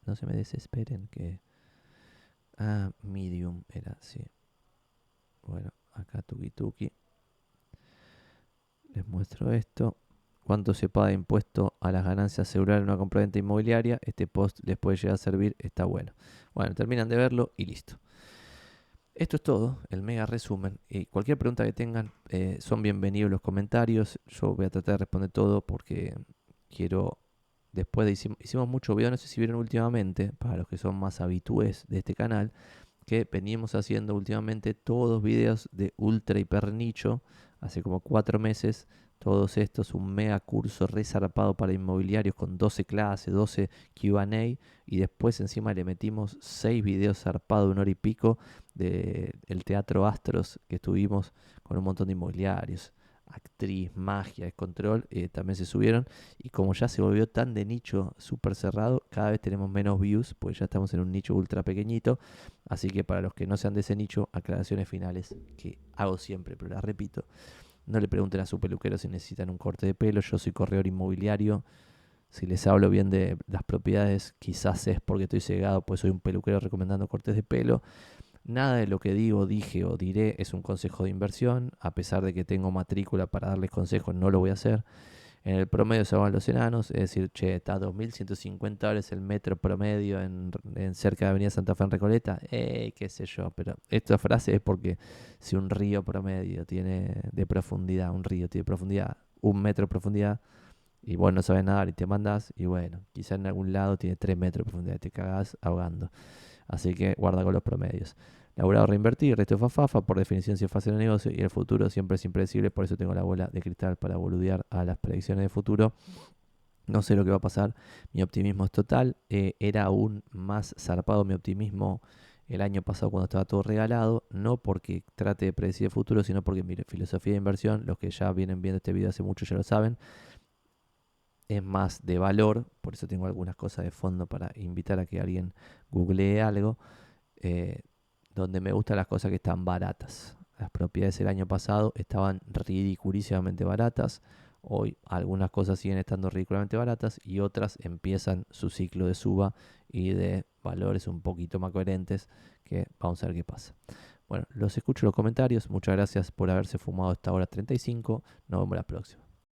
No se me desesperen que... Ah, Medium era, sí. Bueno, acá tuki tuki. Les muestro esto. ¿Cuánto se paga de impuesto a las ganancias aseguradas en una compraventa inmobiliaria? Este post les puede llegar a servir, está bueno. Bueno, terminan de verlo y listo. Esto es todo, el mega resumen. Y cualquier pregunta que tengan, son bienvenidos los comentarios. Yo voy a tratar de responder todo porque quiero... Después hicimos muchos videos, no sé si vieron últimamente, para los que son más habitués de este canal, que veníamos haciendo últimamente todos videos de ultra hiper nicho hace como 4 meses. Todos estos, un mega curso resarpado para inmobiliarios con 12 clases, 12 Q&A, y después encima le metimos 6 videos zarpados de 1 hora y pico del Teatro Astros que estuvimos con un montón de inmobiliarios. Actriz, magia, descontrol, también se subieron. Y como ya se volvió tan de nicho súper cerrado, cada vez tenemos menos views, porque ya estamos en un nicho ultra pequeñito. Así que para los que no sean de ese nicho, aclaraciones finales que hago siempre, pero las repito. No le pregunten a su peluquero si necesitan un corte de pelo. Yo soy corredor inmobiliario. Si les hablo bien de las propiedades, quizás es porque estoy cegado, pues soy un peluquero recomendando cortes de pelo. Nada de lo que digo, dije o diré es un consejo de inversión. A pesar de que tengo matrícula para darles consejos, no lo voy a hacer. En el promedio se van los enanos, es decir, che, está $2.150 el metro promedio en cerca de Avenida Santa Fe en Recoleta, qué sé yo, pero esta frase es porque si un río promedio tiene de profundidad, un río tiene profundidad, 1 metro de profundidad, y vos no sabes nadar y te mandás, y bueno, quizá en algún lado tiene 3 metros de profundidad y te cagás ahogando. Así que guarda con los promedios. Laburado reinvertir, resto de fafafa, por definición si es fácil el negocio y el futuro siempre es impredecible, por eso tengo la bola de cristal para boludear a las predicciones de futuro. No sé lo que va a pasar, mi optimismo es total, era aún más zarpado mi optimismo el año pasado cuando estaba todo regalado, no porque trate de predecir el futuro, sino porque mi filosofía de inversión, los que ya vienen viendo este video hace mucho ya lo saben, es más de valor, por eso tengo algunas cosas de fondo para invitar a que alguien googlee algo, eh, donde me gustan las cosas que están baratas. Las propiedades el año pasado estaban ridiculísimamente baratas. Hoy algunas cosas siguen estando ridículamente baratas y otras empiezan su ciclo de suba y de valores un poquito más coherentes que vamos a ver qué pasa. Bueno, los escucho en los comentarios. Muchas gracias por haberse fumado esta hora 35. Nos vemos la próxima.